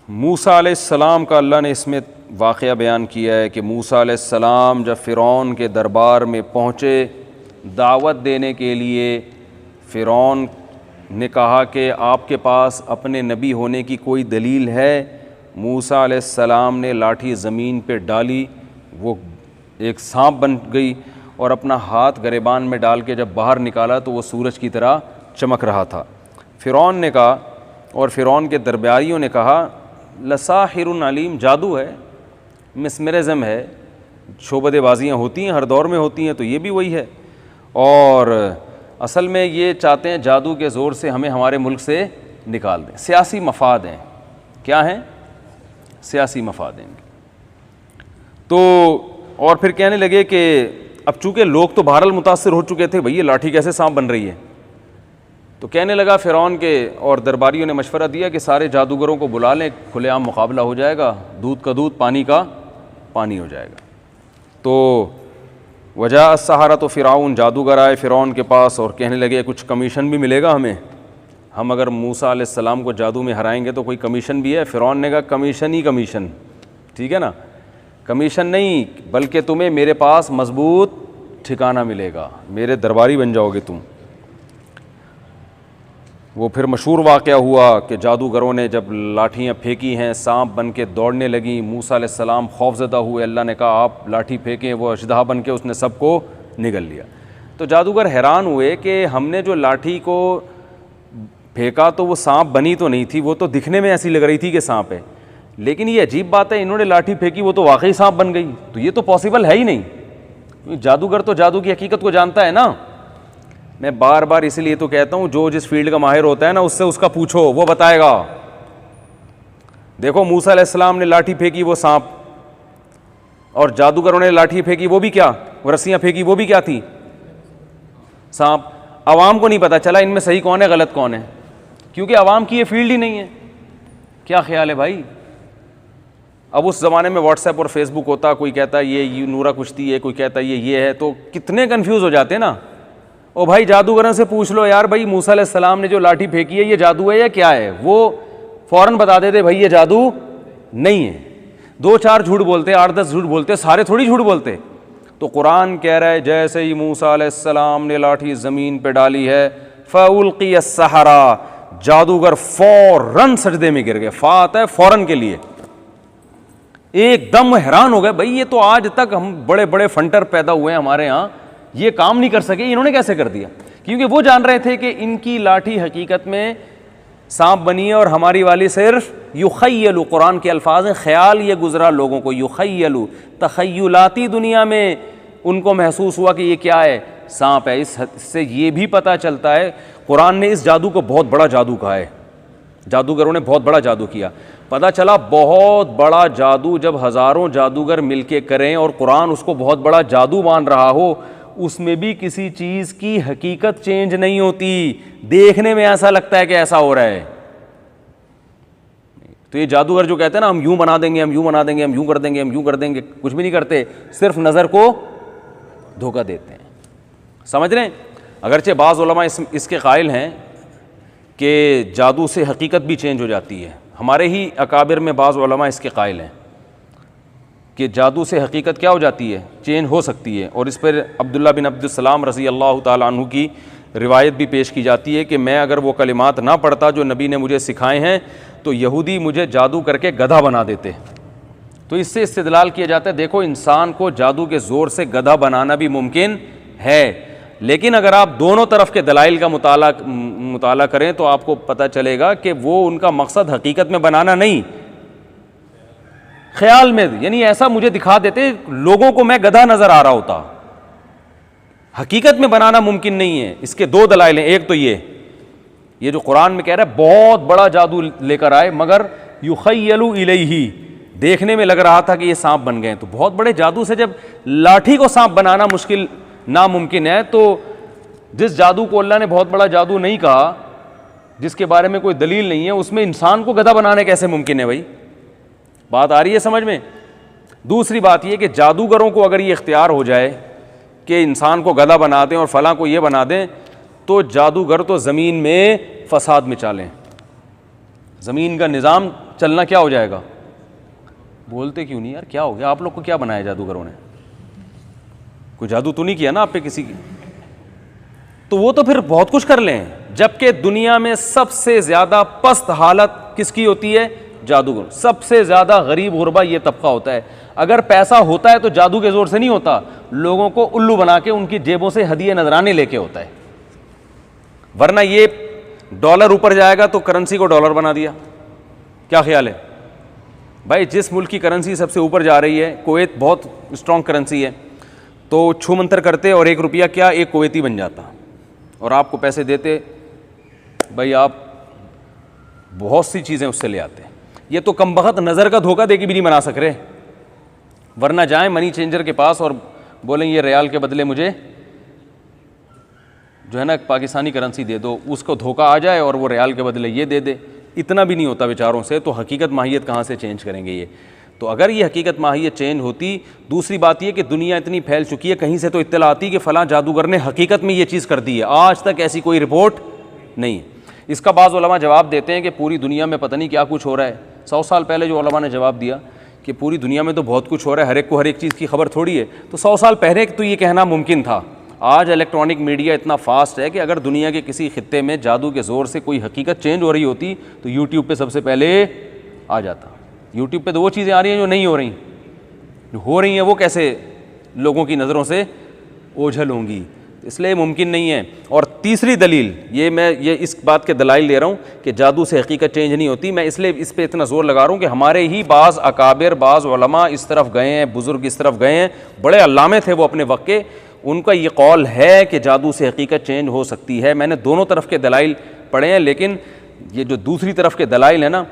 मूसा अलैहिस्सलाम का अल्लाह ने इसमें वाक़या बयान किया है कि मूसा अलैहिस्सलाम जब फ़िरौन के दरबार में पहुँचे दावत देने के लिए, फ़िरौन ने कहा कि आपके पास अपने नबी होने की कोई दलील है। मूसा अलैहिस्सलाम ने लाठी ज़मीन पे डाली, वो एक सांप बन गई और अपना हाथ गरेबान में डाल के जब बाहर निकाला तो वो सूरज की तरह चमक रहा था। फ़िरौन ने कहा और फ़िरौन के दरबारियों ने कहा लसाहिरुन अलीम, जादू है, मिसमरिज़म है, शोबदेबाजियाँ होती हैं, हर दौर में होती हैं, तो ये भी वही है। और असल में ये चाहते हैं जादू के ज़ोर से हमें हमारे मुल्क से निकाल दें। सियासी मफाद हैं। क्या हैं? सियासी मफाद हैं। तो और फिर कहने लगे कि अब चूँकि लोग तो बहरहाल मुतासर हो चुके थे, भाई ये लाठी कैसे सांप बन रही है। तो कहने लगा फ़िरौन के और दरबारियों ने मशवरा दिया कि सारे जादूगरों को बुला लें, खुलेआम मुकाबला हो जाएगा, दूध का दूध पानी का पानी हो जाएगा। तो वजह सहारा, तो फ़िरौन जादूगर आए फ़िरौन के पास और कहने लगे कुछ कमीशन भी मिलेगा हमें, हम अगर मूसा अलैहिस्सलाम को जादू में हराएंगे तो कोई कमीशन भी है। फ़िरौन ने कहा कमीशन ही कमीशन, ठीक है ना, कमीशन नहीं, बल्कि तुम्हें मेरे पास मजबूत ठिकाना मिलेगा, मेरे दरबारी बन जाओगे तुम। वो फिर मशहूर वाक़या हुआ कि जादूगरों ने जब लाठियाँ फेंकी हैं, सांप बन के दौड़ने लगी, मूसा अलैहिस्सलाम खौफज़दा हुए, अल्लाह ने कहा आप लाठी फेंकें, वो अजदहा बन के उसने सबको निगल लिया। तो जादूगर हैरान हुए कि हमने जो लाठी को फेंका तो वो सांप बनी तो नहीं थी, वो तो दिखने में ऐसी लग रही थी कि सांप है, लेकिन ये अजीब बात है, इन्होंने लाठी फेंकी वो तो वाकई सांप बन गई, तो ये तो पॉसिबल है ही नहीं। जादूगर तो जादू की हकीकत को जानता है ना। मैं बार बार इसीलिए तो कहता हूँ जो जिस फील्ड का माहिर होता है ना उससे उसका पूछो, वो बताएगा। देखो मूसा अलैहिस्सलाम ने लाठी फेंकी वो सांप, और जादूगरों ने लाठी फेंकी वो भी क्या, वो रस्सियाँ फेंकी वो भी क्या थी, सांप। आवाम को नहीं पता चला इनमें सही कौन है गलत कौन है, क्योंकि आवाम की ये फील्ड ही नहीं है। क्या ख्याल है भाई? अब उस ज़माने में व्हाट्सएप और फेसबुक होता, कोई कहता है ये नूरा कुश्ती है, कोई कहता है ये है, तो कितने कन्फ्यूज़ हो जाते हैं ना। ओ भाई जादूगरों से पूछ लो यार, भाई मूसा अलैहिस्सलाम ने जो लाठी फेंकी है ये जादू है या क्या है, वो फ़ौरन बता देते भाई ये जादू नहीं है। 2-4 झूठ बोलते, 8-10 झूठ बोलते, सारे थोड़ी झूठ बोलते। तो कुरान कह रहा है जैसे ही मूसा अलैहिस्सलाम ने लाठी ज़मीन पे डाली है, फ़उल्क़िय अस्सहरा, जादूगर फ़ौरन सजदे में गिर गए। फ़ात है फ़ौरन के लिए। एकदम हैरान हो गए, भाई ये तो आज तक हम बड़े बड़े फंटर पैदा हुए हैं हमारे यहाँ, ये काम नहीं कर सके, इन्होंने कैसे कर दिया? क्योंकि वो जान रहे थे कि इनकी लाठी हकीकत में सांप बनी है और हमारी वाली सिर्फ युखय्यलु, कुरान के अल्फाज हैं, ख्याल ये गुजरा लोगों को, युखय्यलु, तखय्युलाती दुनिया में उनको महसूस हुआ कि ये क्या है, सांप है। इससे ये भी पता चलता है कुरान ने इस जादू को बहुत बड़ा जादू कहा है, जादूगरों ने बहुत बड़ा जादू किया। पता चला बहुत बड़ा जादू जब हज़ारों जादूगर मिलके करें और कुरान उसको बहुत बड़ा जादू मान रहा हो, उसमें भी किसी चीज़ की हकीकत चेंज नहीं होती, देखने में ऐसा लगता है कि ऐसा हो रहा है। तो ये जादूगर जो कहते हैं ना हम यूं बना देंगे, हम यूं बना देंगे, हम यूं कर देंगे, हम यूं कर देंगे, कुछ भी नहीं करते, सिर्फ नज़र को धोखा देते हैं। समझ रहे हैं? अगरचे बाज़ उलमा इसके कायल हैं कि जादू से हकीकत भी चेंज हो जाती है। हमारे ही अकाबिर में बाज़ उलमा इसके कायल हैं कि जादू से हकीकत क्या हो जाती है, चेंज हो सकती है। और इस पर अब्दुल्ला बिन अब्दुस्सलाम रज़ी अल्लाह ताला अन्हु की रिवायत भी पेश की जाती है कि मैं अगर वो कलिमात ना पढ़ता जो नबी ने मुझे सिखाए हैं तो यहूदी मुझे जादू करके गधा बना देते। तो इससे इस्तिदलाल किया जाता है, देखो इंसान को जादू के ज़ोर से गधा बनाना भी मुमकिन है, लेकिन अगर आप दोनों तरफ के दलाइल का मुताला करें तो आपको पता चलेगा कि वो उनका मकसद हकीकत में बनाना नहीं, ख्याल में, यानी ऐसा मुझे दिखा देते लोगों को मैं गधा नजर आ रहा होता, हकीकत में बनाना मुमकिन नहीं है। इसके 2 दलाइल हैं। एक तो ये जो कुरान में कह रहा है बहुत बड़ा जादू लेकर आए, मगर युखय्यलु इलैहि, देखने में लग रहा था कि ये सांप बन गए। तो बहुत बड़े जादू से जब लाठी को सांप बनाना मुश्किल नामुमकिन है, तो जिस जादू को अल्लाह ने बहुत बड़ा जादू नहीं कहा, जिसके बारे में कोई दलील नहीं है, उसमें इंसान को गधा बनाने कैसे मुमकिन है भाई? बात आ रही है समझ में? दूसरी बात यह कि जादूगरों को अगर ये इख्तियार हो जाए कि इंसान को गधा बना दें और फलां को ये बना दें, तो जादूगर तो ज़मीन में फसाद मचा लें। ज़मीन का निज़ाम चलना क्या हो जाएगा। बोलते क्यों नहीं यार, क्या हो गया, आप लोग को क्या बनाया जादूगरों ने, कोई जादू तो नहीं किया ना आप पे किसी की, तो वो तो फिर बहुत कुछ कर लें। जबकि दुनिया में सबसे ज़्यादा पस्त हालत किसकी होती है, जादूगर। सबसे ज़्यादा गरीब गुरबा ये तबका होता है। अगर पैसा होता है तो जादू के ज़ोर से नहीं होता, लोगों को उल्लू बना के उनकी जेबों से हदिये नजराने लेके होता है। वरना ये डॉलर ऊपर जाएगा तो करेंसी को डॉलर बना दिया, क्या ख्याल है भाई। जिस मुल्क की करेंसी सबसे ऊपर जा रही है, कुवैत बहुत स्ट्रॉन्ग करेंसी है, तो छू मंतर करते और 1 रुपया क्या एक कुवैती बन जाता, और आपको पैसे देते भाई, आप बहुत सी चीज़ें उससे ले आते। ये तो कमबख्त नज़र का धोखा दे के भी नहीं बना सक रहे। वरना जाएं मनी चेंजर के पास और बोलें ये रियाल के बदले मुझे जो है ना पाकिस्तानी करेंसी दे दो, उसको धोखा आ जाए और वो रियाल के बदले ये दे दे। इतना भी नहीं होता बेचारों से, तो हकीकत माहियत कहाँ से चेंज करेंगे ये। तो अगर ये हकीकत माहियत चेंज होती, दूसरी बात ये कि दुनिया इतनी फैल चुकी है, कहीं से तो इत्तला आती कि फ़लाँ जादूगर ने हकीकत में ये चीज़ कर दी है। आज तक ऐसी कोई रिपोर्ट नहीं। इसका बाज़ उलमा जवाब देते हैं कि पूरी दुनिया में पता नहीं क्या कुछ हो रहा है। 100 साल पहले जो उलमा ने जवाब दिया कि पूरी दुनिया में तो बहुत कुछ हो रहा है, हर एक को हर एक चीज़ की खबर थोड़ी है, तो 100 साल पहले तो ये कहना मुमकिन था। आज इलेक्ट्रॉनिक मीडिया इतना फास्ट है कि अगर दुनिया के किसी खित्ते में जादू के ज़ोर से कोई हकीकत चेंज हो रही होती तो यूट्यूब पे सबसे पहले आ जाता। यूट्यूब पे तो वो चीज़ें आ रही हैं जो नहीं हो रही, जो हो रही हैं वो कैसे लोगों की नज़रों से ओझल होंगी, इसलिए मुमकिन नहीं है। और तीसरी दलील मैं इस बात के दलाइल दे रहा हूँ कि जादू से हकीकत चेंज नहीं होती। मैं इसलिए इस पर इतना ज़ोर लगा रहा हूँ कि हमारे ही बाज़ अकाबिर, बाज़ उलमा इस तरफ गए हैं, बुज़ुर्ग इस तरफ गए हैं, बड़े अल्लामे थे वो अपने वक्त के, उनका ये कौल है कि जादू से हकीकत चेंज हो सकती है। मैंने दोनों तरफ के दलाइल पढ़े हैं, लेकिन ये जो दूसरी तरफ के दलाइल है ना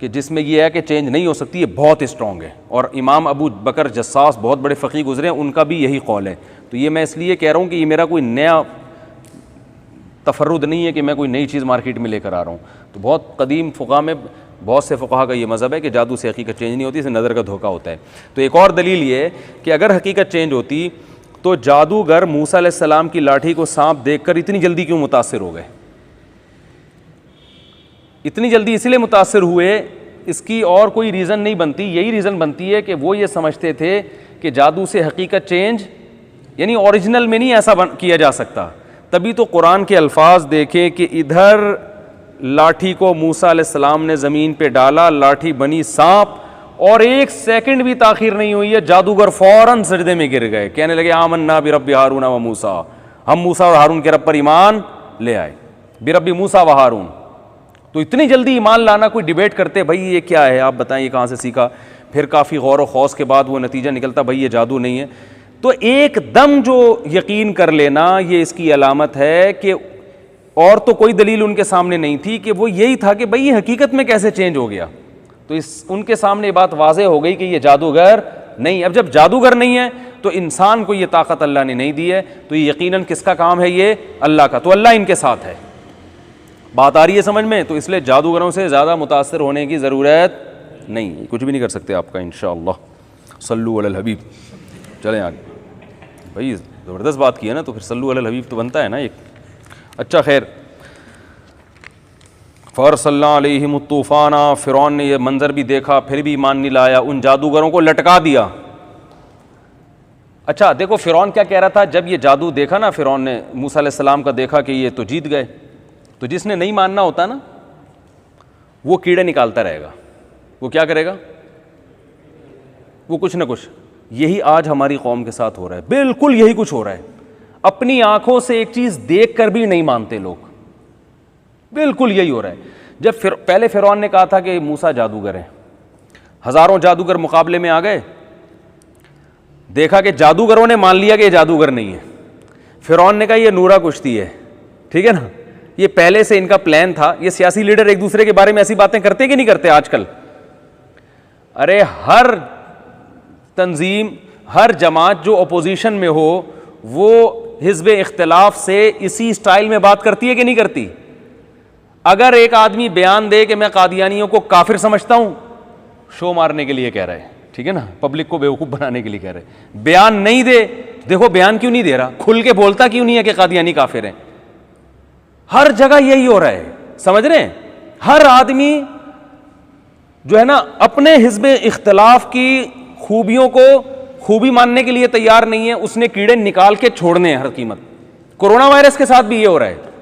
कि जिसमें ये है कि चेंज नहीं हो सकती, ये बहुत स्ट्रॉन्ग है। और इमाम अबू बकर जस्सास बहुत बड़े फ़क़ीह गुज़रे हैं, उनका भी यही कौल है। तो ये मैं इसलिए कह रहा हूँ कि ये मेरा कोई नया तफर्रुद नहीं है कि मैं कोई नई चीज़ मार्केट में लेकर आ रहा हूँ। तो बहुत कदीम फ़ुक़हा में बहुत से फ़ुक़हा का ये मज़हब है कि जादू से हकीकत चेंज नहीं होती, इससे नज़र का धोखा होता है। तो एक और दलील ये है कि अगर हकीकत चेंज होती तो जादूगर मूसा अलैहिस्सलाम की लाठी को सांप देखकर इतनी जल्दी क्यों मुतासिर हो गए। इतनी जल्दी इसलिए मुतासिर हुए, इसकी और कोई रीज़न नहीं बनती। यही रीज़न बनती है कि वो ये समझते थे कि जादू से हकीकत चेंज यानी ओरिजिनल में नहीं ऐसा किया जा सकता। तभी तो कुरान के अल्फाज देखें कि इधर लाठी को मूसा अलैहिस्सलाम ने ज़मीन पे डाला, लाठी बनी सांप, और 1 सेकंड भी ताखीर नहीं हुई है, जादूगर फ़ौरन सजदे में गिर गए, कहने लगे आमन्ना बिरब्बि हारून व मूसा, हम मूसा और हारून के रब पर ईमान ले आए, बिरब्बि मूसा व हारून। तो इतनी जल्दी ईमान लाना, कोई डिबेट करते भाई ये क्या है, आप बताएं ये कहाँ से सीखा। फिर काफ़ी गौर व खौस के बाद वो नतीजा निकलता भाई ये जादू नहीं है। तो एकदम जो यकीन कर लेना ये इसकी अलामत है कि और तो कोई दलील उनके सामने नहीं थी, कि वो यही था कि भाई ये हकीकत में कैसे चेंज हो गया। तो उनके सामने ये बात वाज़ेह हो गई कि ये जादूगर नहीं। अब जब जादूगर नहीं है तो इंसान को ये ताकत अल्लाह ने नहीं दी है, तो ये यकीनन किसका काम है, ये अल्लाह का। तो अल्लाह इनके साथ है। बात आ रही है समझ में। तो इसलिए जादूगरों से ज़्यादा मुतासर होने की ज़रूरत नहीं, कुछ भी नहीं कर सकते आपका इंशाअल्लाह। सल्लु अलल हबीब। चलें आगे भाई, ज़बरदस्त बात की है ना, तो फिर सल्लु अलल हबीब तो बनता है ना एक। अच्छा खैर, फ़रसल्लल्लाहु अलैहिम तूफ़ाना, फ़िरौन ने यह मंज़र भी देखा फिर भी ईमान नहीं लाया, उन जादूगरों को लटका दिया। अच्छा देखो फ़िरौन क्या कह रहा था, जब ये जादू देखा ना फ़िरौन ने, मूसा अलैहिस्सलाम का देखा कि ये तो जीत गए, तो जिसने नहीं मानना होता ना वो कीड़े निकालता रहेगा। वो क्या करेगा, वो कुछ ना कुछ। यही आज हमारी कौम के साथ हो रहा है, बिल्कुल यही कुछ हो रहा है। अपनी आंखों से एक चीज़ देख कर भी नहीं मानते लोग, बिल्कुल यही हो रहा है। जब पहले फ़िरौन ने कहा था कि मूसा जादूगर है, हज़ारों जादूगर मुकाबले में आ गए, देखा कि जादूगरों ने मान लिया कि ये जादूगर नहीं है। फ़िरौन ने कहा ये नूरा कुश्ती है, ठीक है ना। ये पहले से इनका प्लान था। ये सियासी लीडर एक दूसरे के बारे में ऐसी बातें करते कि नहीं करते आजकल। अरे हर तंजीम, हर जमात जो अपोजिशन में हो वो हिज़्ब इख्तिलाफ से इसी स्टाइल में बात करती है कि नहीं करती। अगर एक आदमी बयान दे कि मैं कादियानियों को काफिर समझता हूं, शो मारने के लिए कह रहा है, ठीक है ना, पब्लिक को बेवकूफ़ बनाने के लिए कह रहे हैं। बयान नहीं दे, देखो बयान क्यों नहीं दे रहा, खुल के बोलता क्यों नहीं है कि कादियानी काफिर हैं। हर जगह यही हो रहा है, समझ रहे हैं। हर आदमी जो है ना अपने हिज़्ब इख्तलाफ की खूबियों को खूबी मानने के लिए तैयार नहीं है, उसने कीड़े निकाल के छोड़ने हैं हर कीमत। कोरोना वायरस के साथ भी ये हो रहा है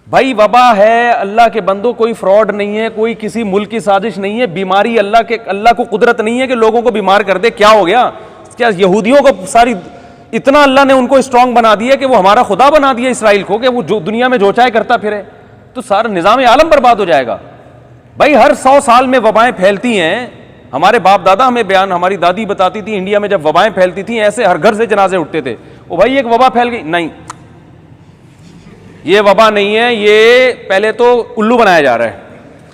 भाई। वबा है, अल्लाह के बंदो, कोई फ्रॉड नहीं है, कोई किसी मुल्क की साजिश नहीं है। बीमारी अल्लाह को कुदरत नहीं है कि लोगों को बीमार कर दे। क्या हो गया? क्या यहूदियों को सारी इतना अल्लाह ने उनको स्ट्रांग बना दिया कि वो हमारा खुदा बना दिया इसराइल को, कि वो जो दुनिया में जो चाहे करता फिरे, तो सारा निज़ाम आलम बर्बाद हो जाएगा भाई। हर 100 साल में वबाएं फैलती हैं। हमारे बाप दादा हमें बयान, हमारी दादी बताती थी, इंडिया में जब वबाएं फैलती थी ऐसे हर घर से जनाजे उठते थे। ओ भाई एक वबा फैल गई, नहीं ये वबा नहीं है, ये पहले तो उल्लू बनाया जा रहा है,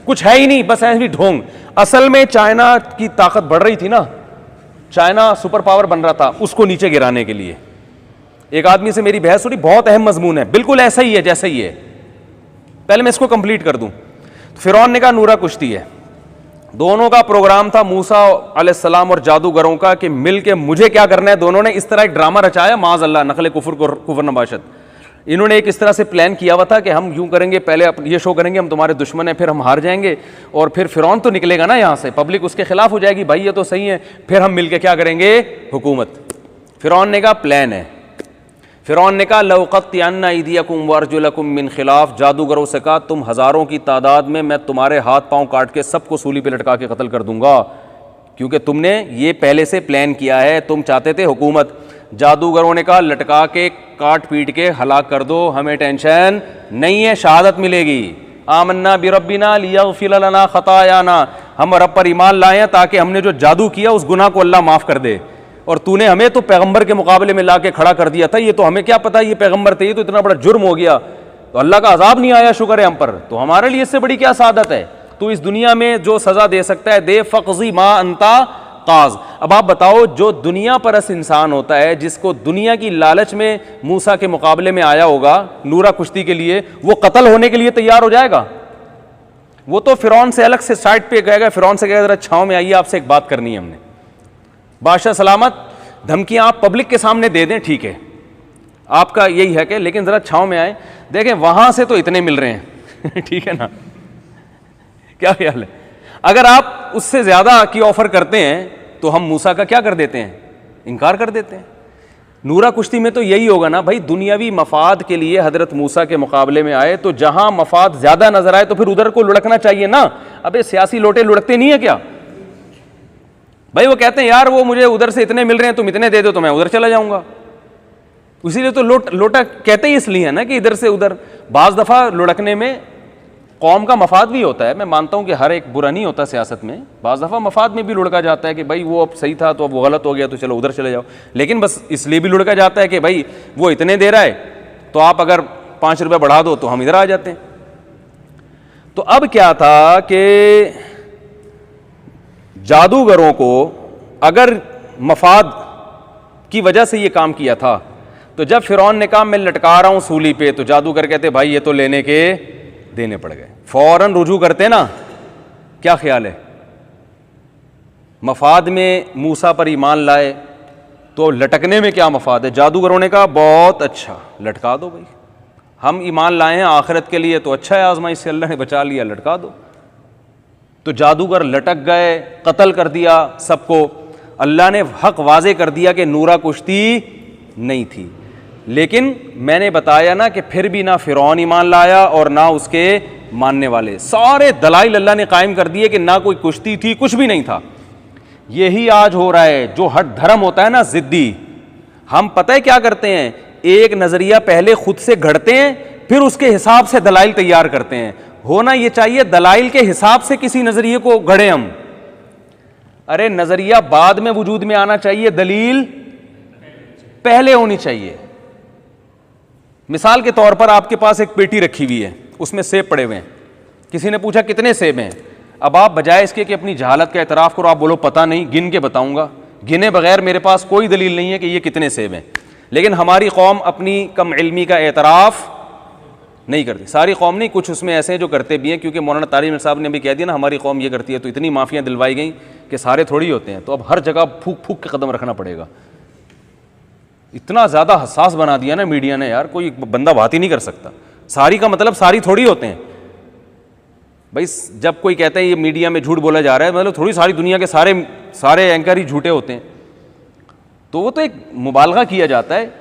कुछ है ही नहीं, बस ऐसे भी ढोंग। असल में चाइना की ताकत बढ़ रही थी ना, चाइना सुपर पावर बन रहा था, उसको नीचे गिराने के लिए। एक आदमी से मेरी बहस हुई, बहुत अहम मजमून है, बिल्कुल ऐसा ही है जैसा ही है। पहले मैं इसको कंप्लीट कर दूं। फिरौन ने कहा नूरा कुश्ती है। दोनों का प्रोग्राम था मूसा अलैहिस्सलाम और जादूगरों का कि मिल के मुझे क्या करना है। दोनों ने इस तरह एक ड्रामा रचाया, माज़ अल्लाह, नकल कुफर नबाशत। इन्होंने एक इस तरह से प्लान किया हुआ था कि हम यूं करेंगे, पहले ये शो करेंगे हम तुम्हारे दुश्मन हैं, फिर हम हार जाएंगे और फिर फिरौन तो निकलेगा ना यहाँ से, पब्लिक उसके खिलाफ हो जाएगी, भाई ये तो सही है, फिर हम मिल के क्या करेंगे, हुकूमत। फिरौन ने कहा प्लान है। फिरौन ने कहा लौक़त्तिअन्ना अयदियकुम वअरजुलकुम मिन खिलाफ, जादूगरों से कहा तुम हज़ारों की तादाद में मैं तुम्हारे हाथ पांव काट के सबको सूली पे लटका के कत्ल कर दूंगा, क्योंकि तुमने ये पहले से प्लान किया है, तुम चाहते थे हुकूमत। जादूगरों ने कहा लटका के काट पीट के हलाक कर दो, हमें टेंशन नहीं है, शहादत मिलेगी। आमन्ना बिरब्बिना लियग़फ़िर लना ख़तायाना, हम रब पर ईमान लाए हैं ताकि हमने जो जादू किया उस गुनाह को अल्लाह माफ़ कर दे। और तूने हमें तो पैगंबर के मुकाबले में ला के खड़ा कर दिया था, ये तो हमें क्या पता ये पैगंबर थे, ये तो इतना बड़ा जुर्म हो गया, तो अल्लाह का अजाब नहीं आया, शुक्र है हम पर, तो हमारे लिए इससे बड़ी क्या सादत है। तू इस दुनिया में जो सज़ा दे सकता है दे, फ़क़ज़ी मा अंता काज। अब आप बताओ, जो दुनिया परस इंसान होता है, जिसको दुनिया की लालच में मूसा के मुकाबले में आया होगा नूरा कुश्ती के लिए, वो कत्ल होने के लिए तैयार हो जाएगा? वो तो फिरौन से अलग से साइड पे गएगा, फिरौन से कहेगा जरा छाँव में आइए, आपसे एक बात करनी है हमने। बादशाह सलामत, धमकियां आप पब्लिक के सामने दे दें, ठीक है, आपका यही है कि, लेकिन जरा छाँव में आए, देखें वहां से तो इतने मिल रहे हैं ठीक है ना, क्या ख्याल है? अगर आप उससे ज्यादा की ऑफर करते हैं तो हम मूसा का क्या कर देते हैं, इनकार कर देते हैं। नूरा कुश्ती में तो यही होगा ना भाई, दुनियावी मफाद के लिए हजरत मूसा के मुकाबले में आए, तो जहां मफाद ज्यादा नजर आए तो फिर उधर को लुढ़कना चाहिए ना। अबे सियासी लोटे लुढ़कते नहीं है क्या भाई? वो कहते हैं यार वो मुझे उधर से इतने मिल रहे हैं, तुम इतने दे दो तो मैं उधर चला जाऊंगा। इसीलिए तो लोटा कहते ही इसलिए है ना कि इधर से उधर। बाज दफा लुढ़कने में कौम का मफाद भी होता है, मैं मानता हूं कि हर एक बुरा नहीं होता सियासत में, बाज दफा मफाद में भी लुढ़का जाता है कि भाई वो अब सही था तो अब वो गलत हो गया तो चलो उधर चले जाओ, लेकिन बस इसलिए भी लुढ़का जाता है कि भाई वो इतने दे रहा है तो आप अगर 5 रुपये बढ़ा दो तो हम इधर आ जाते हैं। तो अब क्या था कि जादूगरों को अगर मफाद की वजह से ये काम किया था, तो जब फिरौन ने कहा मैं लटका रहा हूं सूली पे, तो जादूगर कहते भाई ये तो लेने के देने पड़ गए, फौरन रुजू करते ना। क्या ख्याल है? मफाद में मूसा पर ईमान लाए तो लटकने में क्या मफाद है? जादूगरों ने कहा बहुत अच्छा, लटका दो भाई, हम ईमान लाए हैं आखिरत के लिए, तो अच्छा है, आजमाइश से अल्लाह ने बचा लिया, लटका दो। तो जादूगर लटक गए, कत्ल कर दिया सबको। अल्लाह ने हक वाजे कर दिया कि नूरा कुश्ती नहीं थी। लेकिन मैंने बताया ना कि फिर भी ना फिरौन ईमान लाया और ना उसके मानने वाले, सारे दलाइल अल्लाह ने कायम कर दिए कि ना कोई कुश्ती थी, कुछ भी नहीं था। यही आज हो रहा है, जो हट धर्म होता है ना, जिद्दी, हम पता है क्या करते हैं, एक नजरिया पहले खुद से घड़ते हैं, फिर उसके हिसाब से दलाइल तैयार करते हैं। होना यह चाहिए दलाइल के हिसाब से किसी नजरिए को गढ़े हम। अरे नजरिया बाद में वजूद में आना चाहिए, दलील पहले होनी चाहिए। मिसाल के तौर पर आपके पास एक पेटी रखी हुई है, उसमें सेब पड़े हुए हैं, किसी ने पूछा कितने सेब हैं, अब आप बजाय इसके कि अपनी जहालत का एतराफ़ करो, आप बोलो पता नहीं, गिन के बताऊंगा। गिने बगैर मेरे पास कोई दलील नहीं है कि ये कितने सेब हैं। लेकिन हमारी कौम अपनी कम इल्मी का एतराफ़ नहीं करती, सारी कौम नहीं, कुछ उसमें ऐसे हैं जो करते भी हैं, क्योंकि मौलाना तारिक साहब ने भी कह दिया ना हमारी कौम ये करती है, तो इतनी माफ़ियाँ दिलवाई गई कि सारे थोड़ी होते हैं। तो अब हर जगह फूक फूक के कदम रखना पड़ेगा। इतना ज़्यादा हसास बना दिया ना मीडिया ने यार, कोई बंदा बात ही नहीं कर सकता। सारी का मतलब सारी थोड़ी होते हैं। भाई जब कोई कहता है ये मीडिया में झूठ बोला जा रहा है, मतलब थोड़ी सारी दुनिया के सारे एंकर ही झूठे होते हैं, तो वो तो एक मुबालगा किया जाता है।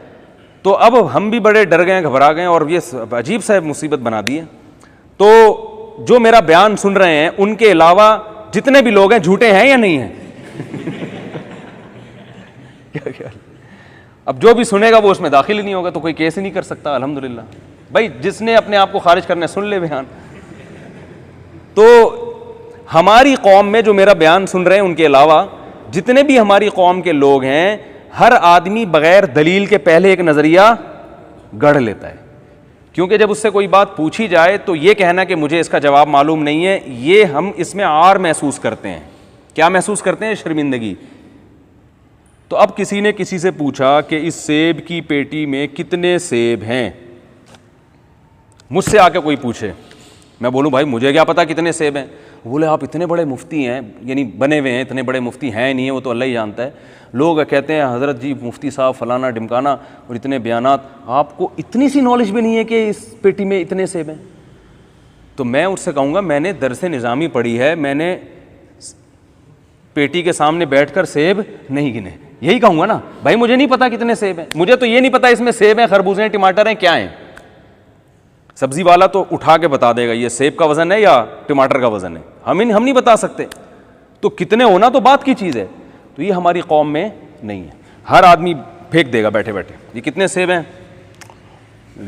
तो अब हम भी बड़े डर गए, घबरा गए और ये अजीब सा मुसीबत बना दी है। तो जो मेरा बयान सुन रहे हैं उनके अलावा जितने भी लोग हैं झूठे हैं या नहीं हैं? क्या अब जो भी सुनेगा वो उसमें दाखिल ही नहीं होगा, तो कोई केस ही नहीं कर सकता। अल्हम्दुलिल्लाह भाई, जिसने अपने आप को खारिज करना है सुन ले बयान। तो हमारी कौम में जो मेरा बयान सुन रहे हैं उनके अलावा जितने भी हमारी कौम के लोग हैं, हर आदमी बगैर दलील के पहले एक नज़रिया गढ़ लेता है, क्योंकि जब उससे कोई बात पूछी जाए तो ये कहना कि मुझे इसका जवाब मालूम नहीं है, ये हम इसमें आर महसूस करते हैं। क्या महसूस करते हैं? शर्मिंदगी। तो अब किसी ने किसी से पूछा कि इस सेब की पेटी में कितने सेब हैं। मुझसे आके कोई पूछे, मैं बोलूं भाई मुझे क्या पता कितने सेब हैं। बोले आप इतने बड़े मुफ्ती हैं, यानी बने हुए हैं, इतने बड़े मुफ्ती हैं नहीं है, वो तो अल्लाह ही जानता है। लोग कहते हैं हज़रत जी मुफ्ती साहब फलाना ढिमकाना और इतने बयानात, आपको इतनी सी नॉलेज भी नहीं है कि इस पेटी में इतने सेब हैं। तो मैं उससे कहूँगा मैंने दरसे निज़ामी पढ़ी है, मैंने पेटी के सामने बैठकर सेब नहीं गिने। यही कहूँगा ना भाई, मुझे नहीं पता कितने सेब हैं, मुझे तो ये नहीं पता इसमें सेब हैं, खरबूजे हैं, टमाटर हैं, क्या हैं। सब्जी वाला तो उठा के बता देगा ये सेब का वज़न है या टमाटर का वज़न है, हम नहीं बता सकते। तो कितने होना तो बात की चीज़ है। तो ये हमारी कौम में नहीं है। हर आदमी फेंक देगा बैठे बैठे, ये कितने सेब हैं,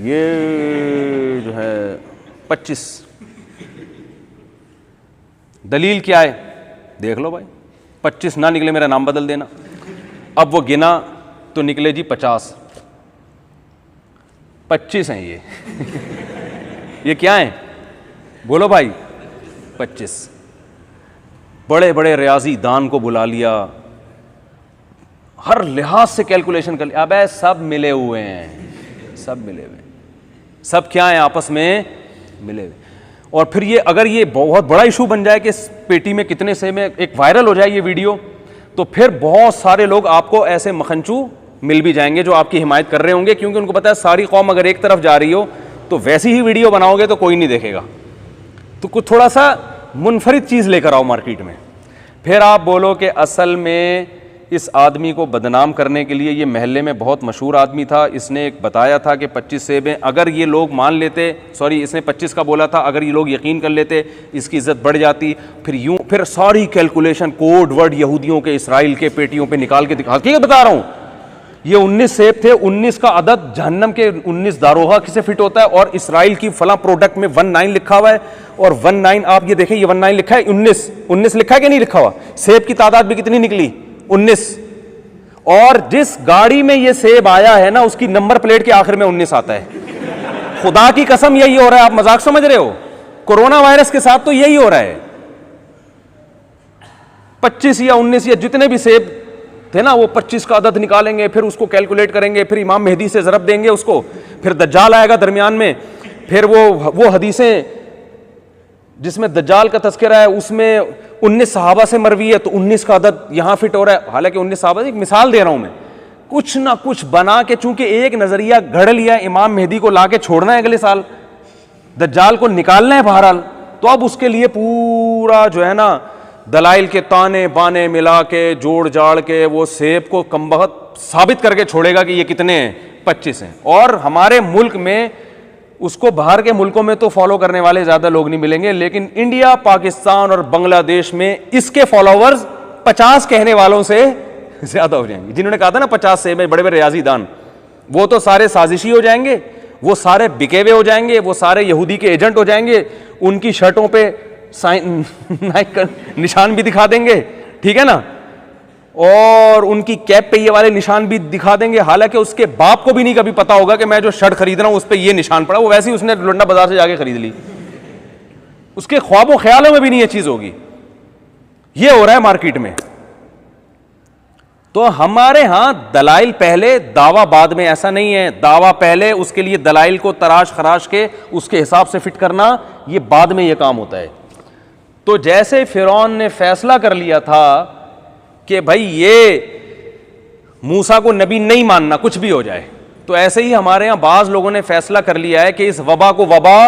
ये जो है 25। दलील क्या है? देख लो भाई, 25 ना निकले मेरा नाम बदल देना। अब वो गिना तो निकले जी 50। 25 हैं ये। ये क्या है बोलो भाई? 25। बड़े बड़े रियाजी दान को बुला लिया, हर लिहाज से कैलकुलेशन कर लिया। अबे सब मिले हुए हैं, सब मिले हुए हैं, सब क्या है आपस में मिले हुए। और फिर ये अगर ये बहुत बड़ा इशू बन जाए कि इस पेटी में कितने सेब में, एक वायरल हो जाए ये वीडियो, तो फिर बहुत सारे लोग आपको ऐसे मखनचू मिल भी जाएंगे जो आपकी हिमायत कर रहे होंगे, क्योंकि उनको पता है सारी कौम अगर एक तरफ जा रही हो तो वैसी ही वीडियो बनाओगे तो कोई नहीं देखेगा। तो कुछ थोड़ा सा मुनफरिद चीज़ लेकर आओ मार्केट में। फिर आप बोलो कि असल में इस आदमी को बदनाम करने के लिए, ये महल्ले में बहुत मशहूर आदमी था, इसने एक बताया था कि 25 सेब हैं। अगर ये लोग मान लेते, सॉरी इसने 25 का बोला था, अगर ये लोग यकीन कर लेते इसकी इज्जत बढ़ जाती। फिर सारी कैलकुलेशन कोड वर्ड यहूदियों के, इसराइल के पेटियों पे निकाल के दिखा, हकीकत बता रहा हूँ, ये 19 सेब थे, 19 का अदद जहन्नम के 19 दारोगा किसे फिट होता है, और इसराइल की फला प्रोडक्ट में 19 लिखा हुआ है, और 19 आप ये देखें, ये 19 लिखा है, 19 लिखा है कि नहीं लिखा हुआ। सेब की तादाद भी कितनी निकली? 19। और जिस गाड़ी में ये सेब आया है ना, उसकी नंबर प्लेट के आखिर में 19 आता है। खुदा की कसम यही हो रहा है, आप मजाक समझ रहे हो? कोरोना वायरस के साथ तो यही हो रहा है। 25 या 19 या जितने भी सेब थे ना, वो 25 का अदद निकालेंगे, फिर उसको कैलकुलेट करेंगे, फिर इमाम मेहदी से ज़रब देंगे उसको, फिर दज्जाल आएगा दरमियान में, फिर वो हदीसें जिसमें दज्जाल का तस्करा है उसमें 19 सहाबा से मरवी है, तो 19 का अदद यहाँ फिट हो रहा है। हालांकि 19 सहाबा, एक मिसाल दे रहा हूँ मैं, कुछ ना कुछ बना के, चूंकि एक नज़रिया घड़ लिया, इमाम मेहदी को ला के छोड़ना है अगले साल, दज्जाल को निकालना है बहरहाल, तो अब उसके लिए पूरा जो है ना दलाइल के ताने बाने मिला के जोड़ जाड़ के वो सेब को कमबख्त साबित करके छोड़ेगा कि ये कितने हैं, 25 हैं। और हमारे मुल्क में उसको बाहर के मुल्कों में तो फॉलो करने वाले ज़्यादा लोग नहीं मिलेंगे, लेकिन इंडिया, पाकिस्तान और बांग्लादेश में इसके फॉलोवर्स 50 कहने वालों से ज़्यादा हो जाएंगे। जिन्होंने कहा था ना 50 सेब में, बड़े बड़े रियाजी दान, वो तो सारे साजिशी हो जाएंगे, वो सारे बिके हुए हो जाएंगे, वो सारे यहूदी के एजेंट हो जाएंगे, उनकी शर्टों पे नाइक का निशान भी दिखा देंगे, ठीक है ना, और उनकी कैप पे ये वाले निशान भी दिखा देंगे। हालांकि उसके बाप को भी नहीं कभी पता होगा कि मैं जो शर्ट खरीद रहा हूं उस पर ये निशान पड़ा, वो वैसे ही उसने लुंडा बाजार से जाके खरीद ली, उसके ख्वाबों ख्यालों में भी नहीं ये चीज होगी। ये हो रहा है मार्केट में। तो हमारे यहां दलाइल पहले, दावा बाद में, ऐसा नहीं है। दावा पहले, उसके लिए दलाइल को तराश खराश के उसके हिसाब से फिट करना, ये बाद में ये काम होता है। तो जैसे फिरौन ने फैसला कर लिया था कि भाई ये मूसा को नबी नहीं मानना, कुछ भी हो जाए, तो ऐसे ही हमारे यहां बाज लोगों ने फैसला कर लिया है कि इस वबा को वबा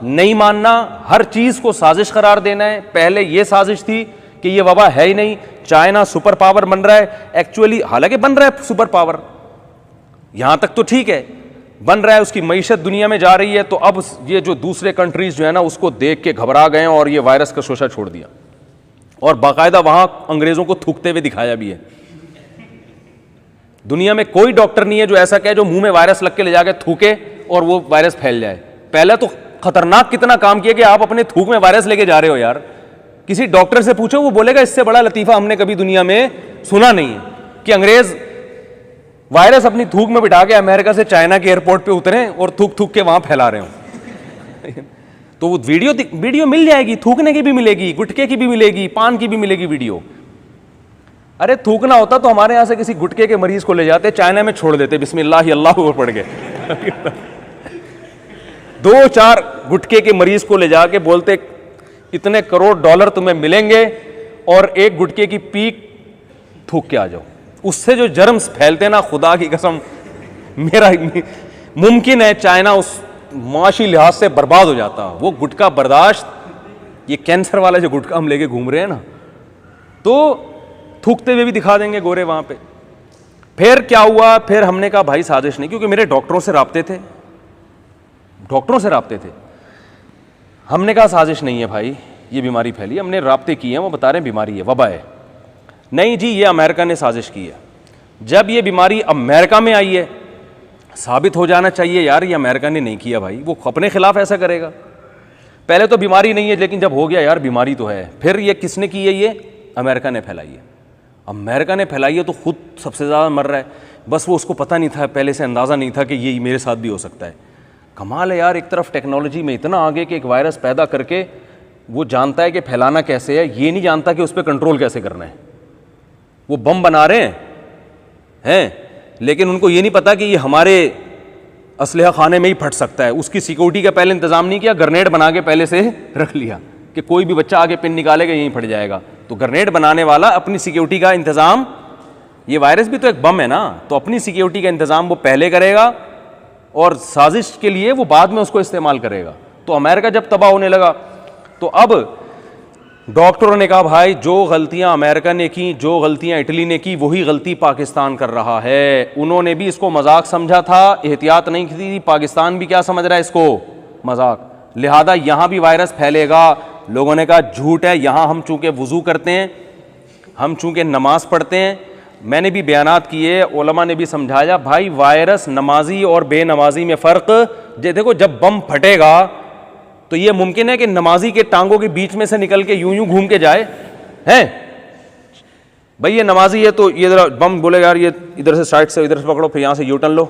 नहीं मानना, हर चीज़ को साजिश करार देना है। पहले ये साजिश थी कि ये वबा है ही नहीं, चाइना सुपर पावर बन रहा है। एक्चुअली हालांकि बन रहा है सुपर पावर, यहां तक तो ठीक है, बन रहा है, उसकी मईशत दुनिया में जा रही है। तो अब ये जो दूसरे कंट्रीज जो है ना उसको देख के घबरा गए और ये वायरस का शोशा छोड़ दिया, और बाकायदा वहां अंग्रेजों को थूकते हुए दिखाया भी है। दुनिया में कोई डॉक्टर नहीं है जो ऐसा कहे जो मुंह में वायरस लग के ले जाके थूके और वो वायरस फैल जाए। पहले तो खतरनाक कितना काम किया कि आप अपने थूक में वायरस लेके जा रहे हो यार। किसी डॉक्टर से पूछो, वो बोलेगा इससे बड़ा लतीफा हमने कभी दुनिया में सुना नहीं है कि अंग्रेज वायरस अपनी थूक में बिठा के अमेरिका से चाइना के एयरपोर्ट पे उतरे और थूक थूक के वहां फैला रहे हो। तो वो वीडियो मिल जाएगी, थूकने की भी मिलेगी, गुटके की भी मिलेगी, पान की भी मिलेगी वीडियो। अरे थूकना होता तो हमारे यहां से किसी गुटके के मरीज को ले जाते, चाइना में छोड़ देते, बिस्मिल्लाह अल्लाह ऊपर पड़ गए। 2-4 गुटके के मरीज को ले जाके बोलते इतने करोड़ डॉलर तुम्हें मिलेंगे और एक गुटके की पीक थूक के आ जाओ। उससे जो जर्म्स फैलते ना, खुदा की कसम, मेरा मुमकिन है चाइना उस माशी लिहाज से बर्बाद हो जाता। वो गुटका बर्दाश्त, ये कैंसर वाला जो गुटका हम लेके घूम रहे हैं ना, तो थूकते हुए भी दिखा देंगे गोरे वहां पे। फिर क्या हुआ, फिर हमने कहा भाई साजिश नहीं, क्योंकि मेरे डॉक्टरों से राब्ते थे, हमने कहा साजिश नहीं है भाई, ये बीमारी फैली, हमने राब्ते किए हैं, वो बता रहे हैं बीमारी है, वबा है। नहीं जी, ये अमेरिका ने साजिश की है। जब ये बीमारी अमेरिका में आई है, साबित हो जाना चाहिए यार ये अमेरिका ने नहीं किया भाई, वो अपने खिलाफ ऐसा करेगा। पहले तो बीमारी नहीं है, लेकिन जब हो गया यार बीमारी तो है, फिर ये किसने की है, ये अमेरिका ने फैलाई है। अमेरिका ने फैलाई है तो खुद सबसे ज़्यादा मर रहा है, बस वो उसको पता नहीं था, पहले से अंदाज़ा नहीं था कि ये मेरे साथ भी हो सकता है। कमाल है यार, एक तरफ टेक्नोलॉजी में इतना आगे कि एक वायरस पैदा करके वो जानता है कि फैलाना कैसे है, ये नहीं जानता कि उस पर कंट्रोल कैसे करना है। वो बम बना रहे हैं, लेकिन उनको ये नहीं पता कि ये हमारे असलहा खाने में ही फट सकता है। उसकी सिक्योरिटी का पहले इंतज़ाम नहीं किया, ग्रेनेड बना के पहले से रख लिया कि कोई भी बच्चा आगे पिन निकालेगा यहीं फट जाएगा। तो ग्रेनेड बनाने वाला अपनी सिक्योरिटी का इंतज़ाम, ये वायरस भी तो एक बम है ना, तो अपनी सिक्योरिटी का इंतज़ाम वो पहले करेगा और साजिश के लिए वो बाद में उसको इस्तेमाल करेगा। तो अमेरिका जब तबाह होने लगा, तो अब डॉक्टरों ने कहा भाई जो गलतियां अमेरिका ने की, जो गलतियां इटली ने की, वही गलती पाकिस्तान कर रहा है। उन्होंने भी इसको मजाक समझा था, एहतियात नहीं की थी। पाकिस्तान भी क्या समझ रहा है इसको, मजाक, लिहाजा यहाँ भी वायरस फैलेगा। लोगों ने कहा झूठ है, यहाँ हम चूँकि वज़ू करते हैं, हम चूँकि नमाज़ पढ़ते हैं। मैंने भी बयानात किए, उलमा ने भी समझाया भाई वायरस नमाजी और बेनमाजी में फ़र्क। देखो जब बम फटेगा तो ये मुमकिन है कि नमाजी के टांगों के बीच में से निकल के यूं यूं घूम के जाए, हैं भाई ये नमाजी है तो ये ज़रा बम बोलेगा यार ये इधर से साइड से इधर से पकड़ो, फिर यहाँ से यू टर्न लो।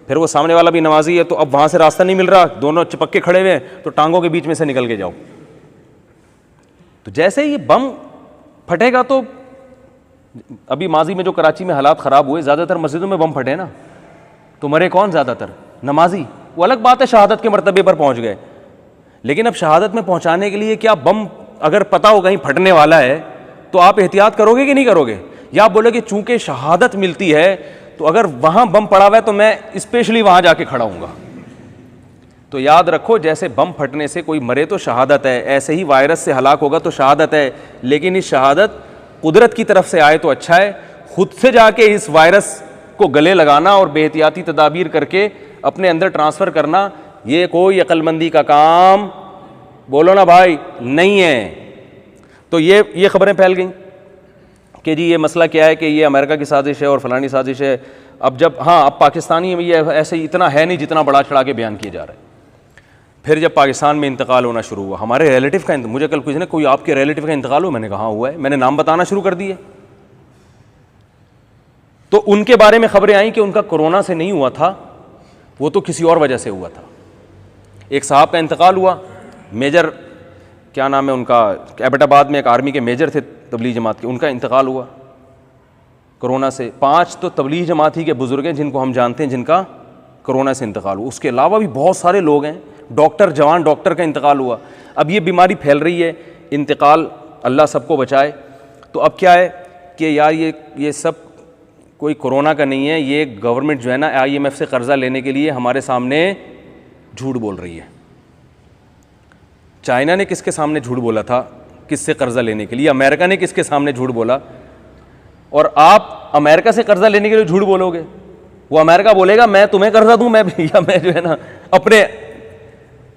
फिर वो सामने वाला भी नमाजी है तो अब वहाँ से रास्ता नहीं मिल रहा, दोनों चिपक के खड़े हुए हैं, तो टांगों के बीच में से निकल के जाओ। तो जैसे ही ये बम फटेगा, तो अभी माजी में जो कराची में हालात ख़राब हुए, ज़्यादातर मस्जिदों में बम फटे ना, तो मरे कौन ज़्यादातर, नमाजी। वो अलग बात है शहादत के मर्तबे पर पहुँच गए, लेकिन अब शहादत में पहुँचाने के लिए क्या बम अगर पता हो कहीं फटने वाला है तो आप एहतियात करोगे कि नहीं करोगे, या आप बोलोगे चूँकि शहादत मिलती है तो अगर वहाँ बम पड़ा हुआ है तो मैं स्पेशली वहाँ जाके खड़ा हूँगा। तो याद रखो, जैसे बम फटने से कोई मरे तो शहादत है, ऐसे ही वायरस से हलाक होगा तो शहादत है। लेकिन इस शहादत कुदरत की तरफ से आए तो अच्छा है, खुद से जाके इस वायरस को गले लगाना और बेहतियाती तदाबीर करके अपने अंदर ट्रांसफ़र करना, ये कोई अक्लमंदी का काम, बोलो ना भाई, नहीं है। तो ये खबरें फैल गई कि जी ये मसला क्या है कि ये अमेरिका की साजिश है और फलानी साजिश है। अब जब अब पाकिस्तानी में ये ऐसे इतना है नहीं जितना बड़ा चढ़ा के बयान किया जा रहा है। फिर जब पाकिस्तान में इंतकाल होना शुरू हुआ, हमारे रिलेटिव का, मुझे कल कुछ ने कोई आपके रिलेटिव का इंतकाल हुआ, मैंने कहा हुआ है, मैंने नाम बताना शुरू कर दिए। तो उनके बारे में खबरें आई कि उनका कोरोना से नहीं हुआ था, वो तो किसी और वजह से हुआ था। एक साहब का इंतकाल हुआ, मेजर क्या नाम है उनका, एबटाबाद में एक आर्मी के मेजर थे तबलीग जमात के, उनका इंतकाल हुआ कोरोना से। 5 तो तबलीग जमात ही के बुज़ुर्ग हैं जिनको हम जानते हैं जिनका कोरोना से इंतकाल हुआ। उसके अलावा भी बहुत सारे लोग हैं, डॉक्टर, जवान डॉक्टर का इंतकाल हुआ। अब ये बीमारी फैल रही है, इंतकाल, अल्लाह सबको बचाए। तो अब क्या है कि यार ये सब कोई कोरोना का नहीं है, ये गवर्नमेंट जो है ना IMF से कर्ज़ा लेने के लिए हमारे सामने झूठ बोल रही है। चाइना ने किसके सामने झूठ बोला था किससे कर्जा लेने के लिए? अमेरिका ने किसके सामने झूठ बोला? और आप अमेरिका से कर्जा लेने के लिए झूठ बोलोगे, वो अमेरिका बोलेगा मैं तुम्हें कर्जा दूं, मैं या मैं जो है ना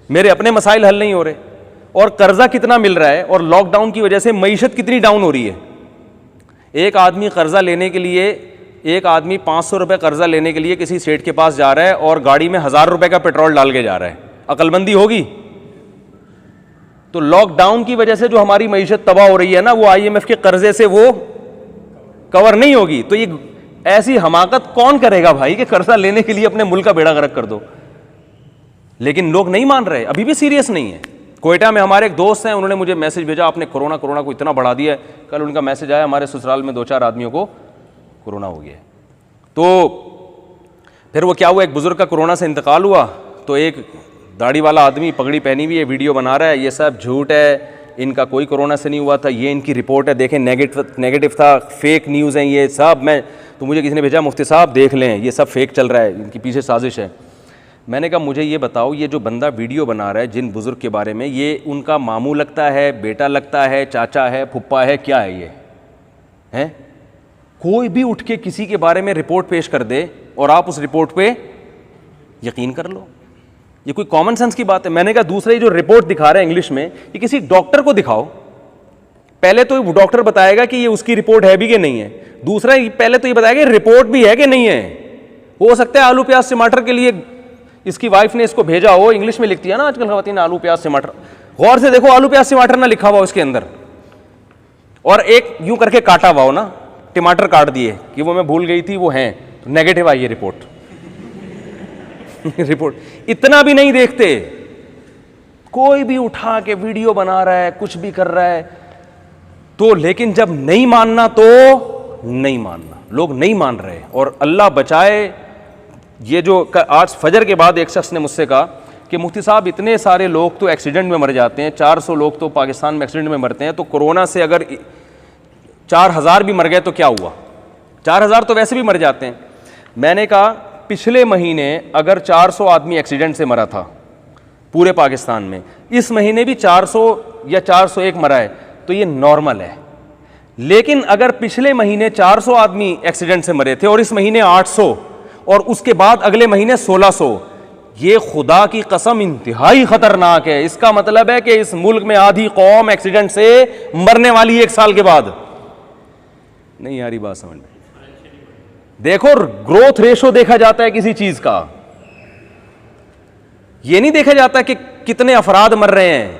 मेरे अपने मसाइल हल नहीं हो रहे। और कर्जा कितना मिल रहा है, और लॉकडाउन की वजह से मईशत कितनी डाउन हो रही है। एक आदमी कर्जा लेने के लिए, एक आदमी 500 रुपये कर्जा लेने के लिए किसी सेठ के पास जा रहा है और गाड़ी में 1000 रुपये का पेट्रोल डाल के जा रहा है, अकलमंदी होगी? तो लॉकडाउन की वजह से जो हमारी मईशत तबाह हो रही है ना, वो IMF के कर्जे से वो कवर नहीं होगी। तो ये ऐसी हमाकत कौन करेगा भाई कि कर्जा लेने के लिए अपने मुल्क का बेड़ा गर्क कर दो? लेकिन लोग नहीं मान रहे, अभी भी सीरियस नहीं है। कोयटा में हमारे एक दोस्त हैं, उन्होंने मुझे मैसेज भेजा, आपने कोरोना को इतना बढ़ा दिया है। कल उनका मैसेज आया, हमारे ससुराल में 2-4 आदमियों को कोरोना हो गया है। तो फिर वो क्या हुआ, एक बुजुर्ग का कोरोना से इंतकाल हुआ, तो एक दाढ़ी वाला आदमी पगड़ी पहनी हुई है, वीडियो बना रहा है, ये सब झूठ है, इनका कोई कोरोना से नहीं हुआ था, ये इनकी रिपोर्ट है, देखें नेगेटिव था, फेक न्यूज़ हैं ये सब। तो मुझे किसी ने भेजा, मुफ्ती साहब देख लें ये सब फेक चल रहा है, इनकी पीछे साजिश है। मैंने कहा मुझे ये बताओ, ये जो बंदा वीडियो बना रहा है जिन बुज़ुर्ग के बारे में, ये उनका मामू लगता है, बेटा लगता है, चाचा है, फुप्पा है, क्या है ये? हैं? कोई भी उठ के किसी के बारे में रिपोर्ट पेश कर दे और आप उस रिपोर्ट पे यकीन कर लो, ये कोई कॉमन सेंस की बात है? मैंने कहा दूसरा, ये जो रिपोर्ट दिखा रहा है इंग्लिश में, ये किसी डॉक्टर को दिखाओ, पहले तो डॉक्टर बताएगा कि ये उसकी रिपोर्ट है भी कि नहीं है। दूसरा, पहले तो ये बताएगा रिपोर्ट भी है कि नहीं है। हो सकता है आलू प्याज टमाटर के लिए इसकी वाइफ ने इसको भेजा हो, इंग्लिश में लिखती है ना आजकल खवातीन आलू प्याज टमाटर, गौर से देखो आलू प्याज टमाटर ना लिखा हुआ उसके अंदर, और एक यूं करके काटा हुआ हो ना, टमाटर काट दिए कि वो मैं भूल गई थी वो हैं, तो नेगेटिव आई है रिपोर्ट। रिपोर्ट इतना भी नहीं देखते, कोई भी उठा के वीडियो बना रहा है, कुछ भी कर रहा है। तो लेकिन जब नहीं मानना तो नहीं मानना, लोग नहीं मान रहे। और अल्लाह बचाए, ये जो आज फजर के बाद एक शख्स ने मुझसे कहा कि मुफ्ती साहब इतने सारे लोग तो एक्सीडेंट में मर जाते हैं, 400 लोग तो पाकिस्तान में एक्सीडेंट में मरते हैं, तो कोरोना से अगर 4000 भी मर गए तो क्या हुआ? 4000 तो वैसे भी मर जाते हैं। मैंने कहा पिछले महीने अगर 400 आदमी एक्सीडेंट से मरा था पूरे पाकिस्तान में, इस महीने भी 400 या 401 मरा है, तो ये नॉर्मल है। लेकिन अगर पिछले महीने 400 आदमी एक्सीडेंट से मरे थे और इस महीने 800 और उसके बाद अगले महीने 1600, ये खुदा की कसम इंतहाई खतरनाक है। इसका मतलब है कि इस मुल्क में आधी कौम एक्सीडेंट से मरने वाली 1 साल के बाद। नहीं आ रही बात समझ में? देखो ग्रोथ रेशो देखा जाता है किसी चीज का, यह नहीं देखा जाता कि कितने अफराद मर रहे हैं,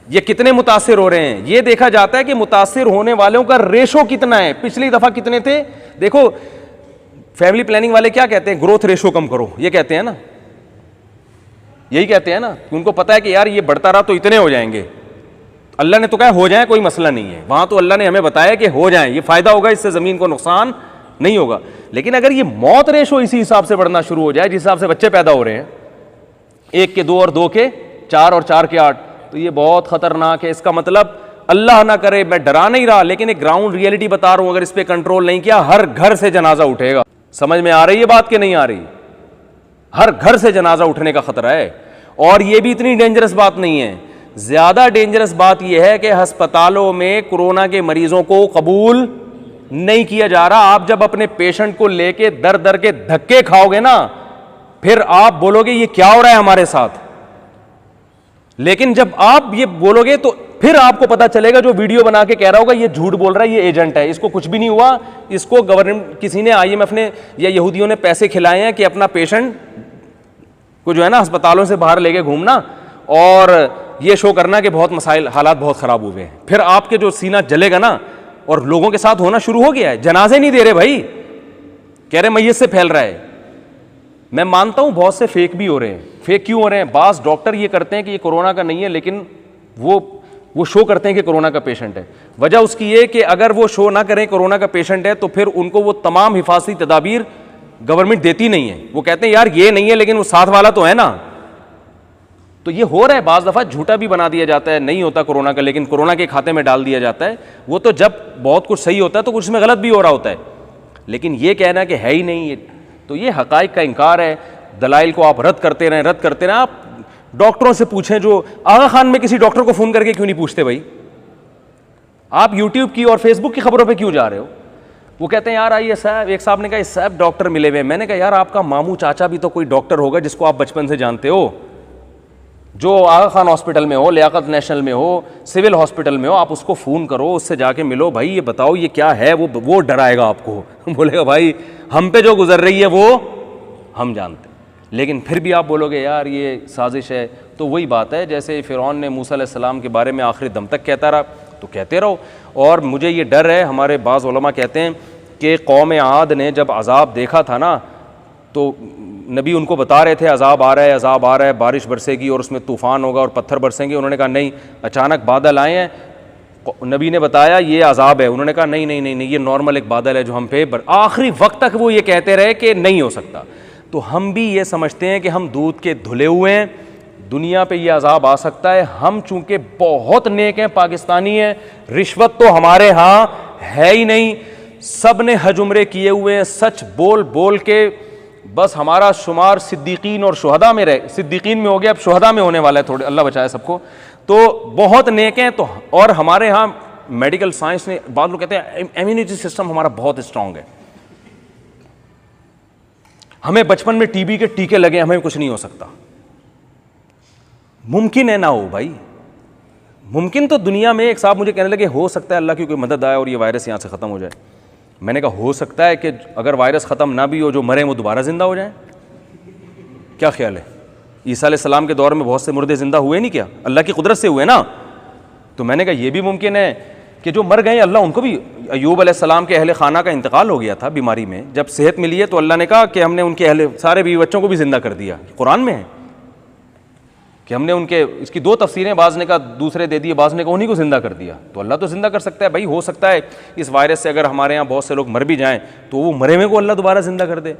ये कितने मुतासिर हो रहे हैं। यह देखा जाता है कि मुतासिर होने वालों का रेशो कितना है, पिछली दफा कितने थे। देखो फैमिली प्लानिंग वाले क्या कहते हैं, ग्रोथ रेशो कम करो, ये कहते हैं ना, यही कहते हैं ना, कि उनको पता है कि यार ये बढ़ता रहा तो इतने हो जाएंगे। अल्लाह ने तो कहा हो जाए, कोई मसला नहीं है। वहां तो अल्लाह ने हमें बताया कि हो जाए, ये फायदा होगा, इससे जमीन को नुकसान नहीं होगा। लेकिन अगर ये मौत रेशो इसी हिसाब से बढ़ना शुरू हो जाए जिस हिसाब से बच्चे पैदा हो रहे हैं, 1 के 2 और 2 के 4 और 4 के 8, तो ये बहुत खतरनाक है। इसका मतलब अल्लाह ना करे, मैं डरा नहीं रहा, लेकिन एक ग्राउंड रियलिटी बता रहा हूं, अगर इस पे कंट्रोल नहीं किया हर घर से जनाजा उठेगा। समझ में आ रही है बात कि नहीं आ रही? हर घर से जनाजा उठने का खतरा है। और ये भी इतनी डेंजरस बात नहीं है, ज्यादा डेंजरस बात यह है कि अस्पतालों में कोरोना के मरीजों को कबूल नहीं किया जा रहा। आप जब अपने पेशेंट को लेके दर दर के धक्के खाओगे ना, फिर आप बोलोगे ये क्या हो रहा है हमारे साथ। लेकिन जब आप ये बोलोगे तो फिर आपको पता चलेगा जो वीडियो बना के कह रहा होगा ये झूठ बोल रहा है, ये एजेंट है, इसको कुछ भी नहीं हुआ, इसको गवर्नमेंट किसी ने, IMF ने या यहूदियों ने पैसे खिलाए हैं कि अपना पेशेंट को जो है ना अस्पतालों से बाहर लेके घूमना और ये शो करना कि बहुत मसाइल, हालात बहुत खराब हुए हैं। फिर आपके जो सीना जलेगा ना, और लोगों के साथ होना शुरू हो गया है। जनाजे नहीं दे रहे भाई, कह रहे मैयत से फैल रहा है। मैं मानता हूं बहुत से फेक भी हो रहे हैं। फेक क्यों हो रहे हैं? बास डॉक्टर ये करते हैं कि ये कोरोना का नहीं है, लेकिन वो शो करते हैं कि कोरोना का पेशेंट है। वजह उसकी ये कि अगर वो शो ना करें कोरोना का पेशेंट है, तो फिर उनको वो तमाम हिफाजती तदाबीर गवर्नमेंट देती नहीं है। वो कहते हैं यार ये नहीं है लेकिन वो साथ वाला तो है ना। तो ये हो रहा है, बाज़ दफ़ा झूठा भी बना दिया जाता है, नहीं होता कोरोना का, लेकिन कोरोना के खाते में डाल दिया जाता है। वो तो जब बहुत कुछ सही होता है तो कुछ में गलत भी हो रहा होता है, लेकिन ये कहना कि है ही नहीं, तो ये हकाइक का इनकार है। दलाइल को आप रद्द करते रहें। आप डॉक्टरों से पूछें। जो आगा खान में किसी डॉक्टर को फ़ोन करके क्यों नहीं पूछते भाई, आप यूट्यूब की और फेसबुक की खबरों पे क्यों जा रहे हो? वो कहते हैं यार आइए साहब, एक साहब ने कहा साहब डॉक्टर मिले हुए। मैंने कहा यार आपका मामू चाचा भी तो कोई डॉक्टर होगा जिसको आप बचपन से जानते हो, जो आगा खान हॉस्पिटल में हो, लियाकत नेशनल में हो, सिविल हॉस्पिटल में हो, आप उसको फ़ोन करो, उससे जाके मिलो, भाई ये बताओ ये क्या है। वो डराएगा आपको बोलेगा भाई हम पे जो गुजर रही है वो हम जानते हैं। लेकिन फिर भी आप बोलोगे यार ये साजिश है। तो वही बात है, जैसे फ़िरौन ने मूसा अलैहिस्सलाम के बारे में आखिरी दम तक कहता रहा, तो कहते रहो। और मुझे ये डर है, हमारे बाज़ उलमा कहते हैं कि कौम आद ने जब अज़ाब देखा था ना, तो नबी उनको बता रहे थे अज़ाब आ रहा है, अज़ाब आ रहा है, बारिश बरसेगी और उसमें तूफ़ान होगा और पत्थर बरसेंगे। उन्होंने कहा नहीं, अचानक बादल आए हैं, नबी ने बताया ये अज़ाब है। उन्होंने कहा नहीं नहीं नहीं नहीं, ये नॉर्मल एक बादल है जो हम पे आखिरी वक्त तक वो ये कहते रहे कि नहीं हो सकता। तो हम भी ये समझते हैं कि हम दूध के धुले हुए हैं, दुनिया पे ये अज़ाब आ सकता है। हम चूँकि बहुत नेक हैं, पाकिस्तानी हैं, रिश्वत तो हमारे यहाँ है ही नहीं, सब ने हज उम्रे किए हुए हैं, सच बोल बोल के बस हमारा शुमार सिद्दीकीन और शुहदा में रहे, सिद्दीकीन में हो गया, अब शुहदा में होने वाला है थोड़े, अल्लाह बचाए सबको। तो बहुत नेक हैं। तो और हमारे यहाँ मेडिकल साइंस ने, बाद लोग कहते हैं इम्यूनिटी सिस्टम हमारा बहुत स्ट्रांग है, हमें बचपन में टीबी के टीके लगे, हमें कुछ नहीं हो सकता। मुमकिन है ना हो भाई, मुमकिन तो दुनिया में। एक साहब मुझे कहने लगे हो सकता है अल्लाह की कोई मदद आए और ये वायरस यहाँ से ख़त्म हो जाए। मैंने कहा हो सकता है कि अगर वायरस ख़त्म ना भी हो, जो मरे वो दोबारा ज़िंदा हो जाए। क्या ख्याल है? ईसा अलैहिस्सलाम के दौर में बहुत से मुर्दे ज़िंदा हुए नहीं क्या? अल्लाह की कुदरत से हुए ना। तो मैंने कहा ये भी मुमकिन है कि जो मर गए अल्लाह उनको भी, अय्यूब अलैहिस्सलाम के अहले खाना का इंतकाल हो गया था बीमारी में, जब सेहत मिली है तो अल्लाह ने कहा कि हमने उनके अहले सारे बीवी बच्चों को भी ज़िंदा कर दिया। कुरान में है कि हमने उनके, इसकी दो तफसीरें, बाज़ ने कहा दूसरे दे दिए, बाज़ ने कहा उन्हीं को ज़िंदा कर दिया। तो अल्लाह तो ज़िंदा कर सकता है भाई। हो सकता है इस वायरस से अगर हमारे यहाँ बहुत से लोग मर भी जाएं तो वो मरे हुए को अल्लाह दोबारा ज़िंदा कर दे।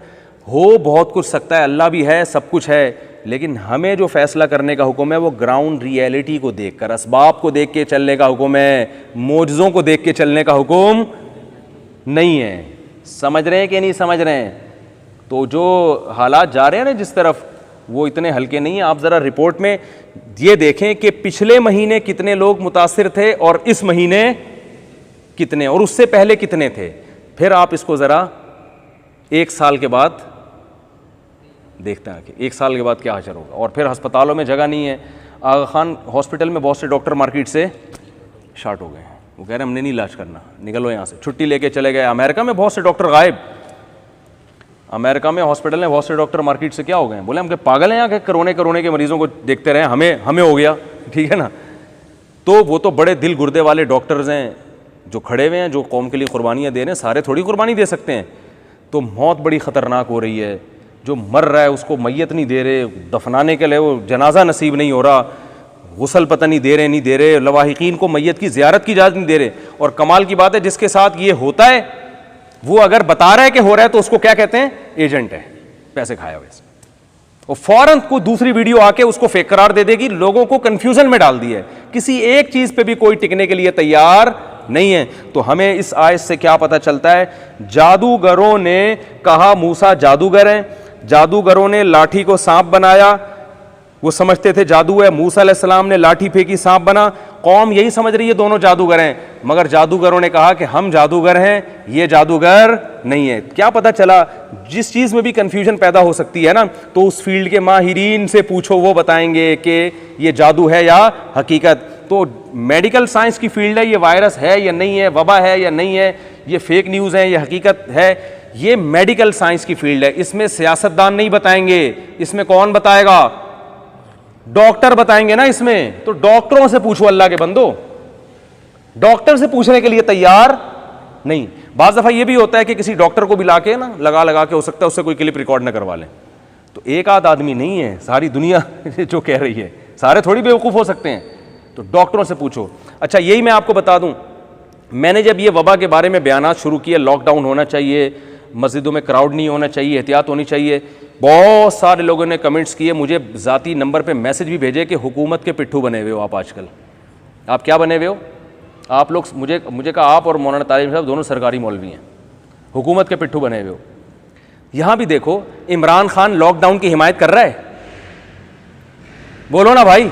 हो बहुत कुछ सकता है, अल्लाह भी है, सब कुछ है। लेकिन हमें जो फ़ैसला करने का हुक्म है वो ग्राउंड रियलिटी को देख कर, असबाब को देख के चलने का हुक्म है, मोजज़ों को देख के चलने का हुक्म नहीं है। समझ रहे हैं कि नहीं समझ रहे हैं? तो जो हालात जा रहे हैं ना जिस तरफ, वो इतने हल्के नहीं हैं। आप ज़रा रिपोर्ट में ये देखें कि पिछले महीने कितने लोग मुतासिर थे और इस महीने कितने, और उससे पहले कितने थे। फिर आप इसको ज़रा एक साल के बाद देखते हैं कि एक साल के बाद क्या हाशर होगा। और फिर अस्पतालों में जगह नहीं है। आगा खान हॉस्पिटल में बहुत से डॉक्टर मार्केट से शार्ट हो गए हैं, वो कह रहे हैं हमने नहीं इलाज करना, निकलो यहाँ से, छुट्टी लेके चले गए। अमेरिका में बहुत से डॉक्टर गायब, अमेरिका में हॉस्पिटल में बहुत से डॉक्टर मार्केट से क्या हो गए हैं, बोले हम क्या पागल हैं यहाँ के कोरोने के मरीजों को देखते रहे, हमें हो गया, ठीक है ना। तो वो तो बड़े दिल गुर्दे वाले डॉक्टर्स हैं जो खड़े हुए हैं, जो कौम के लिए कुर्बानियाँ दे रहे हैं। सारे थोड़ी कुर्बानी दे सकते हैं। तो मौत बड़ी ख़तरनाक हो रही है। जो मर रहा है उसको मैयत नहीं दे रहे, दफनाने के लिए वो जनाजा नसीब नहीं हो रहा, गुसल पता नहीं दे रहे, लवाहिकीन को मैयत की ज़ियारत की इजाज़त नहीं दे रहे। और कमाल की बात है जिसके साथ ये होता है वो अगर बता रहा है कि हो रहा है तो उसको क्या कहते हैं, एजेंट है, पैसे खाया वैसे। वो फौरन को दूसरी वीडियो आके उसको फेक करार दे देगी। लोगों को कंफ्यूजन में डाल दिया है, किसी एक चीज पे भी कोई टिकने के लिए तैयार नहीं है। तो हमें इस आयत से क्या पता चलता है? जादूगरों ने कहा मूसा जादूगर हैं, जादूगरों ने लाठी को सांप बनाया, वो समझते थे जादू है। मूसा अलैहिस्सलाम ने लाठी फेंकी, सांप बना। कौम यही समझ रही है दोनों जादूगर हैं, मगर जादूगरों ने कहा कि हम जादूगर हैं, ये जादूगर नहीं है। क्या पता चला? जिस चीज़ में भी कंफ्यूजन पैदा हो सकती है ना, तो उस फील्ड के माहिरीन से पूछो, वो बताएंगे कि ये जादू है या हकीकत। तो मेडिकल साइंस की फील्ड है, ये वायरस है या नहीं है, वबा है या नहीं है, ये फेक न्यूज़ है, ये हकीकत है, ये मेडिकल साइंस की फील्ड है। इसमें सियासतदान नहीं बताएंगे, इसमें कौन बताएगा? डॉक्टर बताएंगे ना इसमें। तो डॉक्टरों से पूछो, अल्लाह के बंदो, डॉक्टर से पूछने के लिए तैयार नहीं। बाज़ दफ़ा ये भी होता है कि किसी डॉक्टर को भी ला के ना लगा के, हो सकता है उससे कोई क्लिप रिकॉर्ड ना करवा लें। तो एक आध आदमी नहीं है, सारी दुनिया जो कह रही है, सारे थोड़ी बेवकूफ़ हो सकते हैं। तो डॉक्टरों से पूछो। अच्छा, यही मैं आपको बता दूं, मैंने जब ये वबा के बारे में बयानात शुरू किए, लॉकडाउन होना चाहिए, मस्जिदों में क्राउड नहीं होना चाहिए, एहतियात होनी चाहिए, बहुत सारे लोगों ने कमेंट्स किए, मुझे ज़ाती नंबर पे मैसेज भी भेजे कि हुकूमत के पिट्ठू बने हुए हो आप आजकल। आप क्या बने हुए हो? आप लोग मुझे कहा आप और मौलाना तारिक साहब दोनों सरकारी मौलवी हैं, हुकूमत के पिट्ठू बने हुए हो। यहाँ भी देखो, इमरान खान लॉकडाउन की हिमायत कर रहा है, बोलो ना भाई,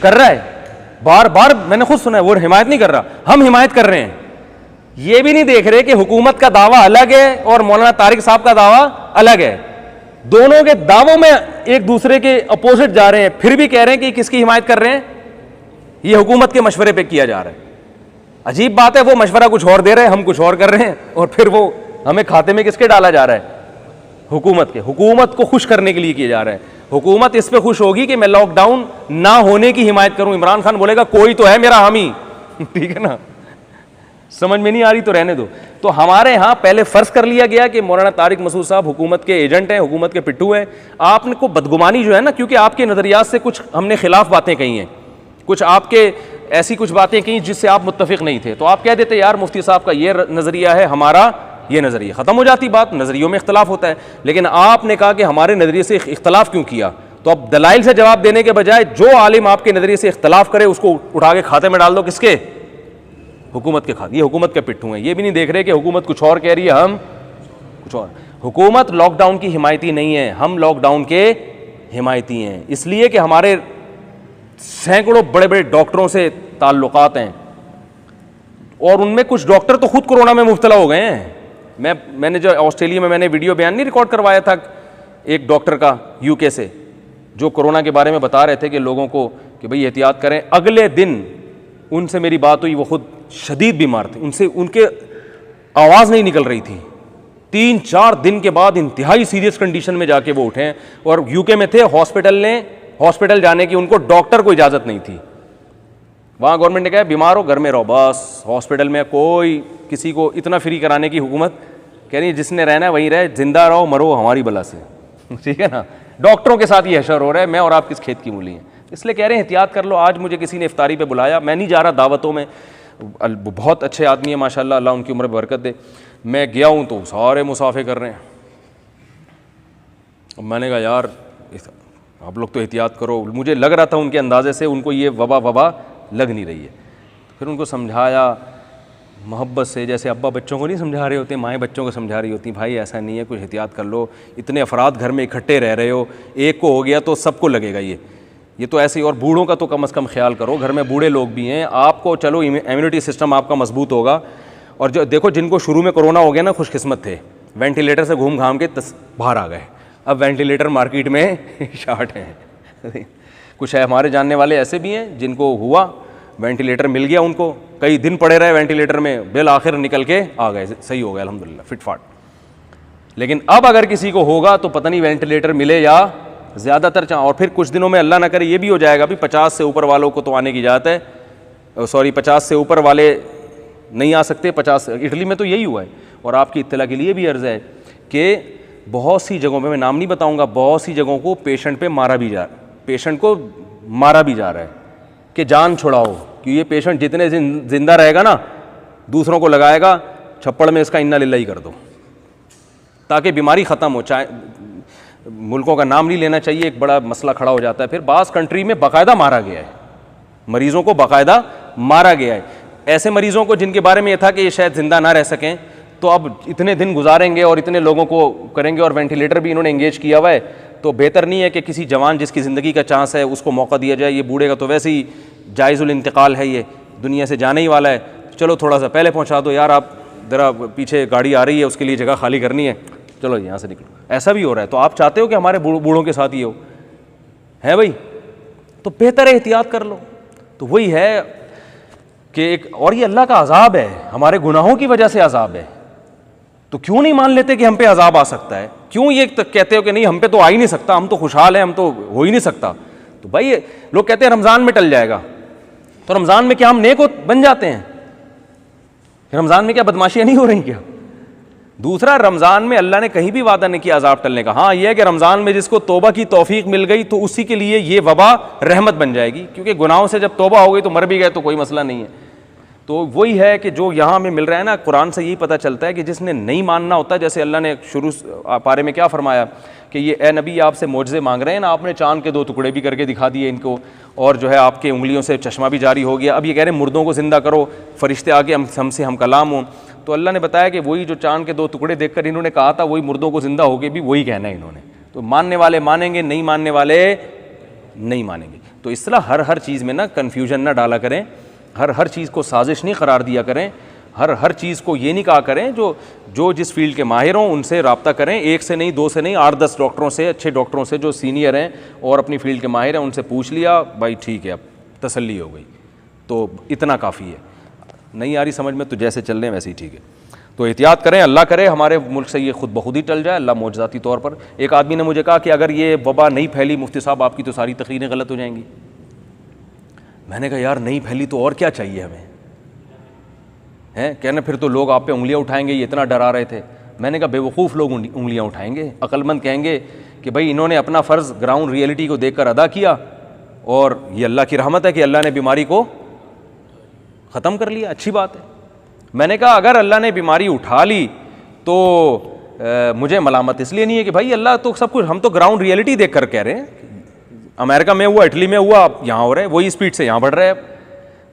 कर रहा है, बार बार मैंने खुद सुना है, वो हिमायत नहीं कर रहा, हम हिमायत कर रहे हैं। ये भी नहीं देख रहे कि हुकूमत का दावा अलग है और मौलाना तारिक साहब का दावा अलग है, दोनों के दावों में एक दूसरे के अपोजिट जा रहे हैं, फिर भी कह रहे हैं कि किसकी हिमायत कर रहे हैं, ये हुकूमत के मशवरे पे किया जा रहा है। अजीब बात है, वो मशवरा कुछ और दे रहे हैं, हम कुछ और कर रहे हैं, और फिर वो हमें खाते में किसके डाला जा रहा है, हुकूमत के। हुकूमत को खुश करने के लिए किया जा रहा है। हुकूमत इस पे खुश होगी कि मैं लॉकडाउन ना होने की हिमायत करूं। इमरान खान बोलेगा कोई तो है मेरा हामी ठीक है ना, समझ में नहीं आ रही तो रहने दो। तो हमारे यहां पहले फर्ज कर लिया गया कि मौलाना तारिक मसूद साहब हुकूमत के एजेंट हैं, हुकूमत के पिट्ठू हैं। आपने को बदगुमानी जो है ना, क्योंकि आपके नजरियात से कुछ हमने खिलाफ बातें कही हैं, कुछ आपके ऐसी कुछ बातें कही जिससे आप मुत्तफिक नहीं थे, तो आप कह देते यार मुफ्ती साहब का ये नजरिया है, हमारा ये नजरिया, खत्म हो जाती बात। नजरियों में इख्तलाफ होता है, लेकिन आपने कहा कि हमारे नजरिए से इख्तलाफ क्यों किया। तो अब दलाइल से जवाब देने के बजाय जो आलिम आपके नजरिए से इख्तलाफ करे उसको उठा के खाते में डाल दो, किसके, हुकूमत के खाते। ये हुकूमत के पिट्ठू हैं, ये भी नहीं देख रहे कि हुकूमत कुछ और कह रही है, हम कुछ और। हुकूमत लॉकडाउन की हिमायती नहीं है, हम लॉकडाउन के हिमायती हैं, इसलिए कि हमारे सैकड़ों बड़े बड़े डॉक्टरों से ताल्लुकात हैं, और उनमें कुछ डॉक्टर तो खुद कोरोना में मुब्तला हो गए हैं। मैंने जो ऑस्ट्रेलिया में मैंने वीडियो बयान नहीं रिकॉर्ड करवाया था एक डॉक्टर का यूके से, जो कोरोना के बारे में बता रहे थे कि लोगों को कि भाई एहतियात करें। अगले दिन उनसे मेरी बात हुई, वो खुद शदीद बीमार थे, उनसे उनके आवाज़ नहीं निकल रही थी। 3-4 दिन के बाद इंतहाई सीरियस कंडीशन में जाके वो उठे, और यूके में थे, हॉस्पिटल जाने की उनको डॉक्टर को इजाज़त नहीं थी। वहाँ गवर्नमेंट ने कहा बीमार हो घर में रहो, बस हॉस्पिटल में कोई किसी को इतना फ्री कराने की हुकूमत कह रही है, जिसने रहना है वहीं रहे, जिंदा रहो मरो हमारी बला से ठीक है ना। डॉक्टरों के साथ ये हशर हो रहा है, मैं और आप किस खेत की मूली हैं, इसलिए कह रहे हैं एहतियात कर लो। आज मुझे किसी ने इफ्तारी पे बुलाया, मैं नहीं जा रहा दावतों में, बहुत अच्छे आदमी है माशाल्लाह, अल्लाह उनकी उम्र में बरकत दे। मैं गया हूँ तो सारे मुसाफे कर रहे हैं। मैंने कहा यार आप लोग तो एहतियात करो, मुझे लग रहा था उनके अंदाजे से उनको ये वबा लग नहीं रही है। फिर उनको समझाया मोहब्बत से, जैसे अब्बा बच्चों को नहीं समझा रहे होते, माएँ बच्चों को समझा रही होती, भाई ऐसा नहीं है, कुछ एहतियात कर लो, इतने अफराद घर में इकट्ठे रह रहे हो, एक को हो गया तो सबको लगेगा ये तो ऐसे ही। और बूढ़ों का तो कम अज़ कम ख्याल करो, घर में बूढ़े लोग भी हैं, आपको चलो इम्यूनिटी सिस्टम आपका मजबूत होगा। और जो देखो जिनको शुरू में कोरोना हो गया ना, खुशकिस्मत थे, वेंटिलेटर से घूम घाम के बाहर आ गए, अब वेंटिलेटर मार्केट में शार्ट हैं कुछ है हमारे जानने वाले ऐसे भी हैं जिनको हुआ, वेंटिलेटर मिल गया उनको, कई दिन पड़े रहे वेंटिलेटर में, बिल आखिर निकल के आ गए, सही हो गया अल्हम्दुलिल्लाह फिटफाट। लेकिन अब अगर किसी को होगा तो पता नहीं वेंटिलेटर मिले या ज़्यादातर और फिर कुछ दिनों में अल्लाह ना करे ये भी हो जाएगा भी 50 से ऊपर वालों को तो आने की इजाज़त है, सॉरी 50 से ऊपर वाले नहीं आ सकते, 50 इटली में तो यही हुआ है। और आपकी इत्तला के लिए भी अर्ज़ है कि बहुत सी जगहों पे, मैं नाम नहीं बताऊंगा, बहुत सी जगहों को पेशेंट को मारा भी जा रहा है कि जान छुड़ाओ, कि ये पेशेंट जितने जिंदा रहेगा ना दूसरों को लगाएगा, छप्पड़ में इसका इन्ना लिल्लाही कर दो ताकि बीमारी ख़त्म हो। चाहे मुल्कों का नाम नहीं लेना चाहिए, एक बड़ा मसला खड़ा हो जाता है। फिर बाज़ कंट्री में बाकायदा मारा गया है, मरीज़ों को बाकायदा मारा गया है, ऐसे मरीज़ों को जिनके बारे में ये था कि ये शायद ज़िंदा ना रह सकें, तो अब इतने दिन गुजारेंगे और इतने लोगों को करेंगे, और वेंटिलेटर भी इन्होंने एंगेज किया हुआ है। तो बेहतर नहीं है कि किसी जवान जिसकी ज़िंदगी का चांस है उसको मौका दिया जाए। ये बूढ़े का तो वैसे ही जायज़ुल इंतकाल है, ये दुनिया से जाने ही वाला है, चलो थोड़ा सा पहले पहुंचा दो यार, आप ज़रा पीछे गाड़ी आ रही है उसके लिए जगह खाली करनी है, चलो यहाँ से निकलो। ऐसा भी हो रहा है। तो आप चाहते हो कि हमारे बूढ़ों के साथ ये हो, है भाई, तो बेहतर है एहतियात कर लो। तो वही है कि एक, और ये अल्लाह का अजाब है, हमारे गुनाहों की वजह से अजाब है, तो क्यों नहीं मान लेते कि हम पे अजाब आ सकता है? क्यों ये कहते हो कि नहीं हम पे तो आ ही नहीं सकता, हम तो खुशहाल हैं, हम तो हो ही नहीं सकता? तो भाई लोग कहते हैं रमज़ान में टल जाएगा, तो रमज़ान में क्या हम नेक बन जाते हैं? रमज़ान में क्या बदमाशियाँ नहीं हो रही क्या? दूसरा, रमज़ान में अल्लाह ने कहीं भी वादा नहीं किया अजाब टलने का। हाँ यह है कि रमज़ान में जिसको तौबा की तौफीक मिल गई तो उसी के लिए ये वबा रहमत बन जाएगी, क्योंकि गुनाहों से जब तौबा हो गई तो मर भी गए तो कोई मसला नहीं है। तो वही है कि जो यहाँ हमें मिल रहा है ना, कुरान से यही पता चलता है कि जिसने नहीं मानना होता, जैसे अल्लाह ने शुरू पारे में क्या फरमाया कि ये ए नबी आपसे मौजज़े मांग रहे हैं ना, आपने चांद के 2 टुकड़े भी करके दिखा दिए इनको, और जो है आपके उंगलियों से चश्मा भी जारी हो गया, अब ये कह रहे हैं मुर्दों को ज़िंदा करो, फरिश्ते आके हमसे हम कलाम हों। तो अल्लाह ने बताया कि वही जो चांद के 2 टुकड़े देखकर इन्होंने कहा था, वही मुर्दों को ज़िंदा होके भी वही कहना है इन्होंने। तो मानने वाले मानेंगे, नहीं मानने वाले नहीं मानेंगे। तो इस तरह हर चीज़ में ना कन्फ्यूजन ना डाला करें, हर चीज़ को साजिश नहीं करार दिया करें, हर चीज़ को ये नहीं कहा करें। जो जिस फील्ड के माहिर हों उनसे रब्ता करें, एक से नहीं, दो से नहीं, 8-10 डॉक्टरों से, अच्छे डॉक्टरों से जो सीनियर हैं और अपनी फील्ड के माहिर हैं, उनसे पूछ लिया, भाई ठीक है अब तसल्ली हो गई, तो इतना काफ़ी है। नहीं आ रही समझ में तो जैसे चल रहे हैं वैसे ही ठीक है। तो एहतियात करें, अल्लाह करे हमारे मुल्क से ये खुद बखुद ही टल जाए, अल्लाह मौजज़ाती तौर पर। एक आदमी ने मुझे कहा कि अगर ये वबा नहीं फैली मुफ्ती साहब आपकी तो सारी तकरीरें गलत हो जाएंगी। मैंने कहा यार नहीं फैली तो और क्या चाहिए हमें, हैं? कहना फिर तो लोग आप पे उंगलियां उठाएंगे, ये इतना डरा रहे थे। मैंने कहा बेवकूफ़ लोग उंगलियां उठाएंगे, अक्लमंद कहेंगे कि भाई इन्होंने अपना फ़र्ज़ ग्राउंड रियलिटी को देखकर अदा किया और ये अल्लाह की रहमत है कि अल्लाह ने बीमारी को ख़त्म कर लिया, अच्छी बात है। मैंने कहा अगर अल्लाह ने बीमारी उठा ली तो मुझे मलामत इसलिए नहीं है कि भाई अल्लाह तो सब कुछ, हम तो ग्राउंड रियलिटी देख कर कह रहे हैं, अमेरिका में हुआ, इटली में हुआ, यहाँ हो रहा है, वही स्पीड से यहाँ बढ़ रहा है।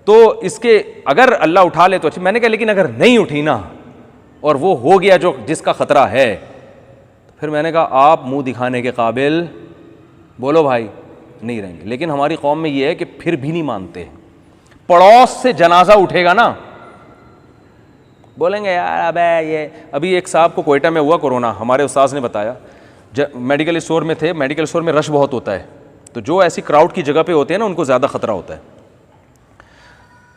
तो इसके अगर अल्लाह उठा ले तो अच्छी। मैंने कहा लेकिन अगर नहीं उठी ना और वो हो गया जो जिसका ख़तरा है, फिर मैंने कहा आप मुंह दिखाने के काबिल बोलो भाई नहीं रहेंगे। लेकिन हमारी कौम में ये है कि फिर भी नहीं मानते। पड़ोस से जनाजा उठेगा ना, बोलेंगे यार अबे ये। अभी एक साहब को कोयटा में हुआ कोरोना, हमारे उस्ताद ने बताया, मेडिकल स्टोर में थे, मेडिकल स्टोर में रश बहुत होता है, तो जो ऐसी क्राउड की जगह पे होते हैं ना उनको ज़्यादा ख़तरा होता है।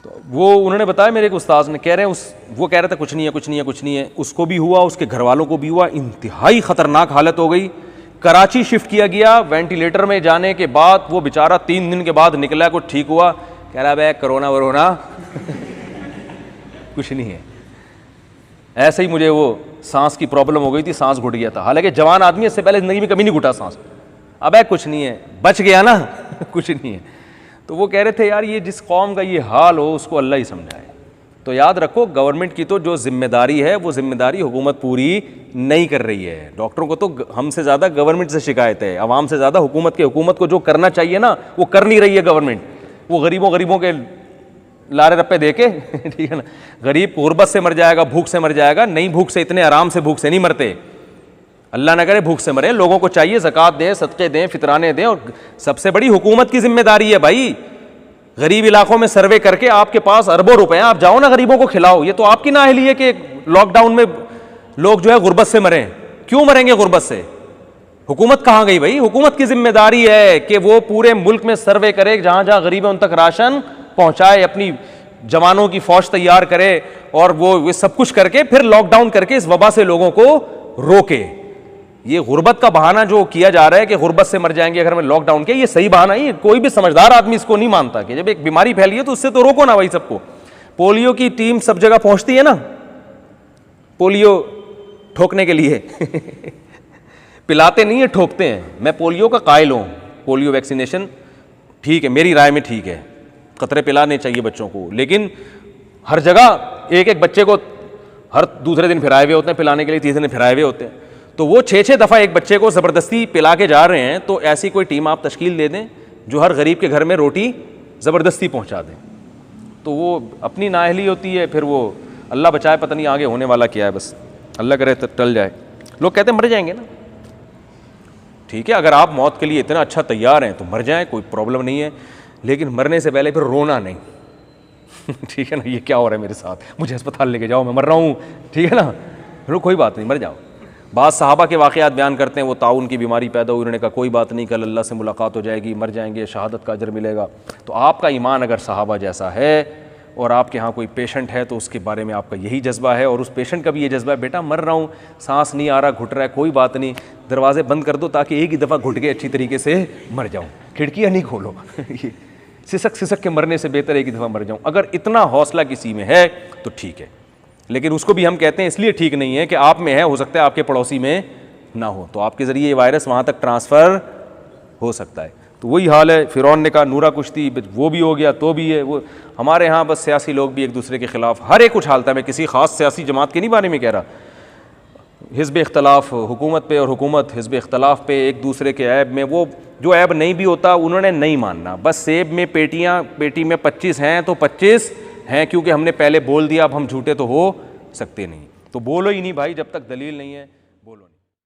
तो वो उन्होंने बताया, मेरे एक उस्ताद ने कह रहे हैं वो कह रहे थे कुछ नहीं है कुछ नहीं है कुछ नहीं है, उसको भी हुआ, उसके घर वालों को भी हुआ, इंतहाई ख़तरनाक हालत हो गई। कराची शिफ्ट किया गया, वेंटिलेटर में जाने के बाद वो बेचारा 3 दिन के बाद निकला, कुछ ठीक हुआ, कह रहा है कोरोना वरोना कुछ नहीं है। ऐसे ही मुझे वो सांस की प्रॉब्लम हो गई थी, सांस घुट गया था, हालांकि जवान आदमी, इससे पहले ज़िंदगी में कभी नहीं घुटा सांस। अब कुछ नहीं है, बच गया ना कुछ नहीं है। तो वो कह रहे थे यार ये जिस कौम का ये हाल हो उसको अल्लाह ही समझाए। तो याद रखो गवर्नमेंट की तो जो जिम्मेदारी है वो जिम्मेदारी हुकूमत पूरी नहीं कर रही है। डॉक्टरों को तो हमसे ज़्यादा गवर्नमेंट से शिकायत है, आवाम से ज़्यादा हुकूमत के। हुकूमत को जो करना चाहिए ना वो कर नहीं रही है गवर्नमेंट। वो गरीबों के लारे रप्पे दे के ठीक है ना, गरीब गुर्बत से मर जाएगा, भूख से मर जाएगा, नहीं भूख से, इतने आराम से भूख से नहीं मरते, अल्लाह ना करे भूख से मरे। लोगों को चाहिए ज़कात दें, सदक़े दें, फितराने दें, और सबसे बड़ी हुकूमत की जिम्मेदारी है भाई। गरीब इलाकों में सर्वे करके आपके पास अरबों रुपए हैं, आप जाओ ना गरीबों को खिलाओ। ये तो आपकी नाअहली है कि लॉकडाउन में लोग जो है गुर्बत से मरें। क्यों मरेंगे गुर्बत से? हुकूमत कहाँ गई भाई? हुकूमत की जिम्मेदारी है कि वो पूरे मुल्क में सर्वे करे, जहां जहां गरीब है उन तक राशन पहुंचाए, अपनी जवानों की फौज तैयार करे, और वो सब कुछ करके फिर लॉकडाउन करके इस वबा से लोगों को रोके। ये गुर्बत का बहाना जो किया जा रहा है कि गुर्बत से मर जाएंगे अगर मैं लॉकडाउन किया, ये सही बहाना ही। कोई भी समझदार आदमी इसको नहीं मानता कि जब एक बीमारी फैली है तो उससे तो रोको ना भाई सबको। पोलियो की टीम सब जगह पहुंचती है ना, पोलियो ठोकने के लिए पिलाते नहीं है, ठोकते हैं। मैं पोलियो का कायल हूं। पोलियो वैक्सीनेशन ठीक है, मेरी राय में ठीक है, कतरे पिलाने चाहिए बच्चों को, लेकिन हर जगह एक एक बच्चे को हर दूसरे दिन फिराए हुए होते हैं पिलाने के लिए, तीसरे दिन फिराए हुए होते हैं। तो वो 6-6 दफ़ा एक बच्चे को ज़बरदस्ती पिला के जा रहे हैं। तो ऐसी कोई टीम आप तश्कील दे दें जो हर गरीब के घर में रोटी ज़बरदस्ती पहुंचा दें। तो वो अपनी नाअहली होती है, फिर वो अल्लाह बचाए, पता नहीं आगे होने वाला क्या है, बस अल्लाह करे तो टल जाए। लोग कहते हैं मर जाएंगे ना, ठीक है, अगर आप मौत के लिए इतना अच्छा तैयार हैं तो मर जाएं, कोई प्रॉब्लम नहीं है, लेकिन मरने से पहले फिर रोना नहीं ठीक है ना, ये क्या हो रहा है मेरे साथ, मुझे अस्पताल लेके जाओ, मैं मर रहा हूँ, ठीक है ना, लो कोई बात नहीं, मर जाओ। बाद सहाबा के वाक़यात बयान करते हैं, वो ताउन की बीमारी पैदा हुई, उन्होंने कहा कोई बात नहीं, कल अल्लाह से मुलाकात हो जाएगी, मर जाएंगे, शहादत का अजर मिलेगा। तो आपका ईमान अगर सहाबा जैसा है और आपके यहाँ कोई पेशेंट है तो उसके बारे में आपका यही जज्बा है, और उस पेशेंट का भी ये जज्बा है, बेटा मर रहा हूँ, सांस नहीं आ रहा, घुट रहा है, कोई बात नहीं, दरवाजे बंद कर दो ताकि एक ही दफ़ा घुट के अच्छी तरीके से मर जाऊँ, खिड़कियाँ नहीं खोलो ये सिसक के मरने से बेहतर एक ही दफ़ा मर जाऊँ। अगर इतना हौसला किसी में है तो ठीक है, लेकिन उसको भी हम कहते हैं इसलिए ठीक नहीं है कि आप में है, हो सकता है आपके पड़ोसी में ना हो, तो आपके ज़रिए ये वायरस वहाँ तक ट्रांसफ़र हो सकता है। तो वही हाल है, फ़िरौन ने कहा नूरा कुश्ती, वो भी हो गया तो भी है। वो हमारे यहाँ बस सियासी लोग भी एक दूसरे के ख़िलाफ़ हर एक उछालता है। मैं किसी ख़ास सियासी जमात के नहीं बारे में कह रहा, हिज़्ब इख्तलाफ हुकूमत पे और हुकूमत हिज़्ब इख्तलाफ पे, एक दूसरे के ऐब में, वो जो ऐब नहीं भी होता उन्होंने नहीं मानना। बस सेब में पेटी में 25 हैं तो 25 हैं, क्योंकि हमने पहले बोल दिया, अब हम झूठे तो हो सकते नहीं। तो बोलो ही नहीं भाई जब तक दलील नहीं है।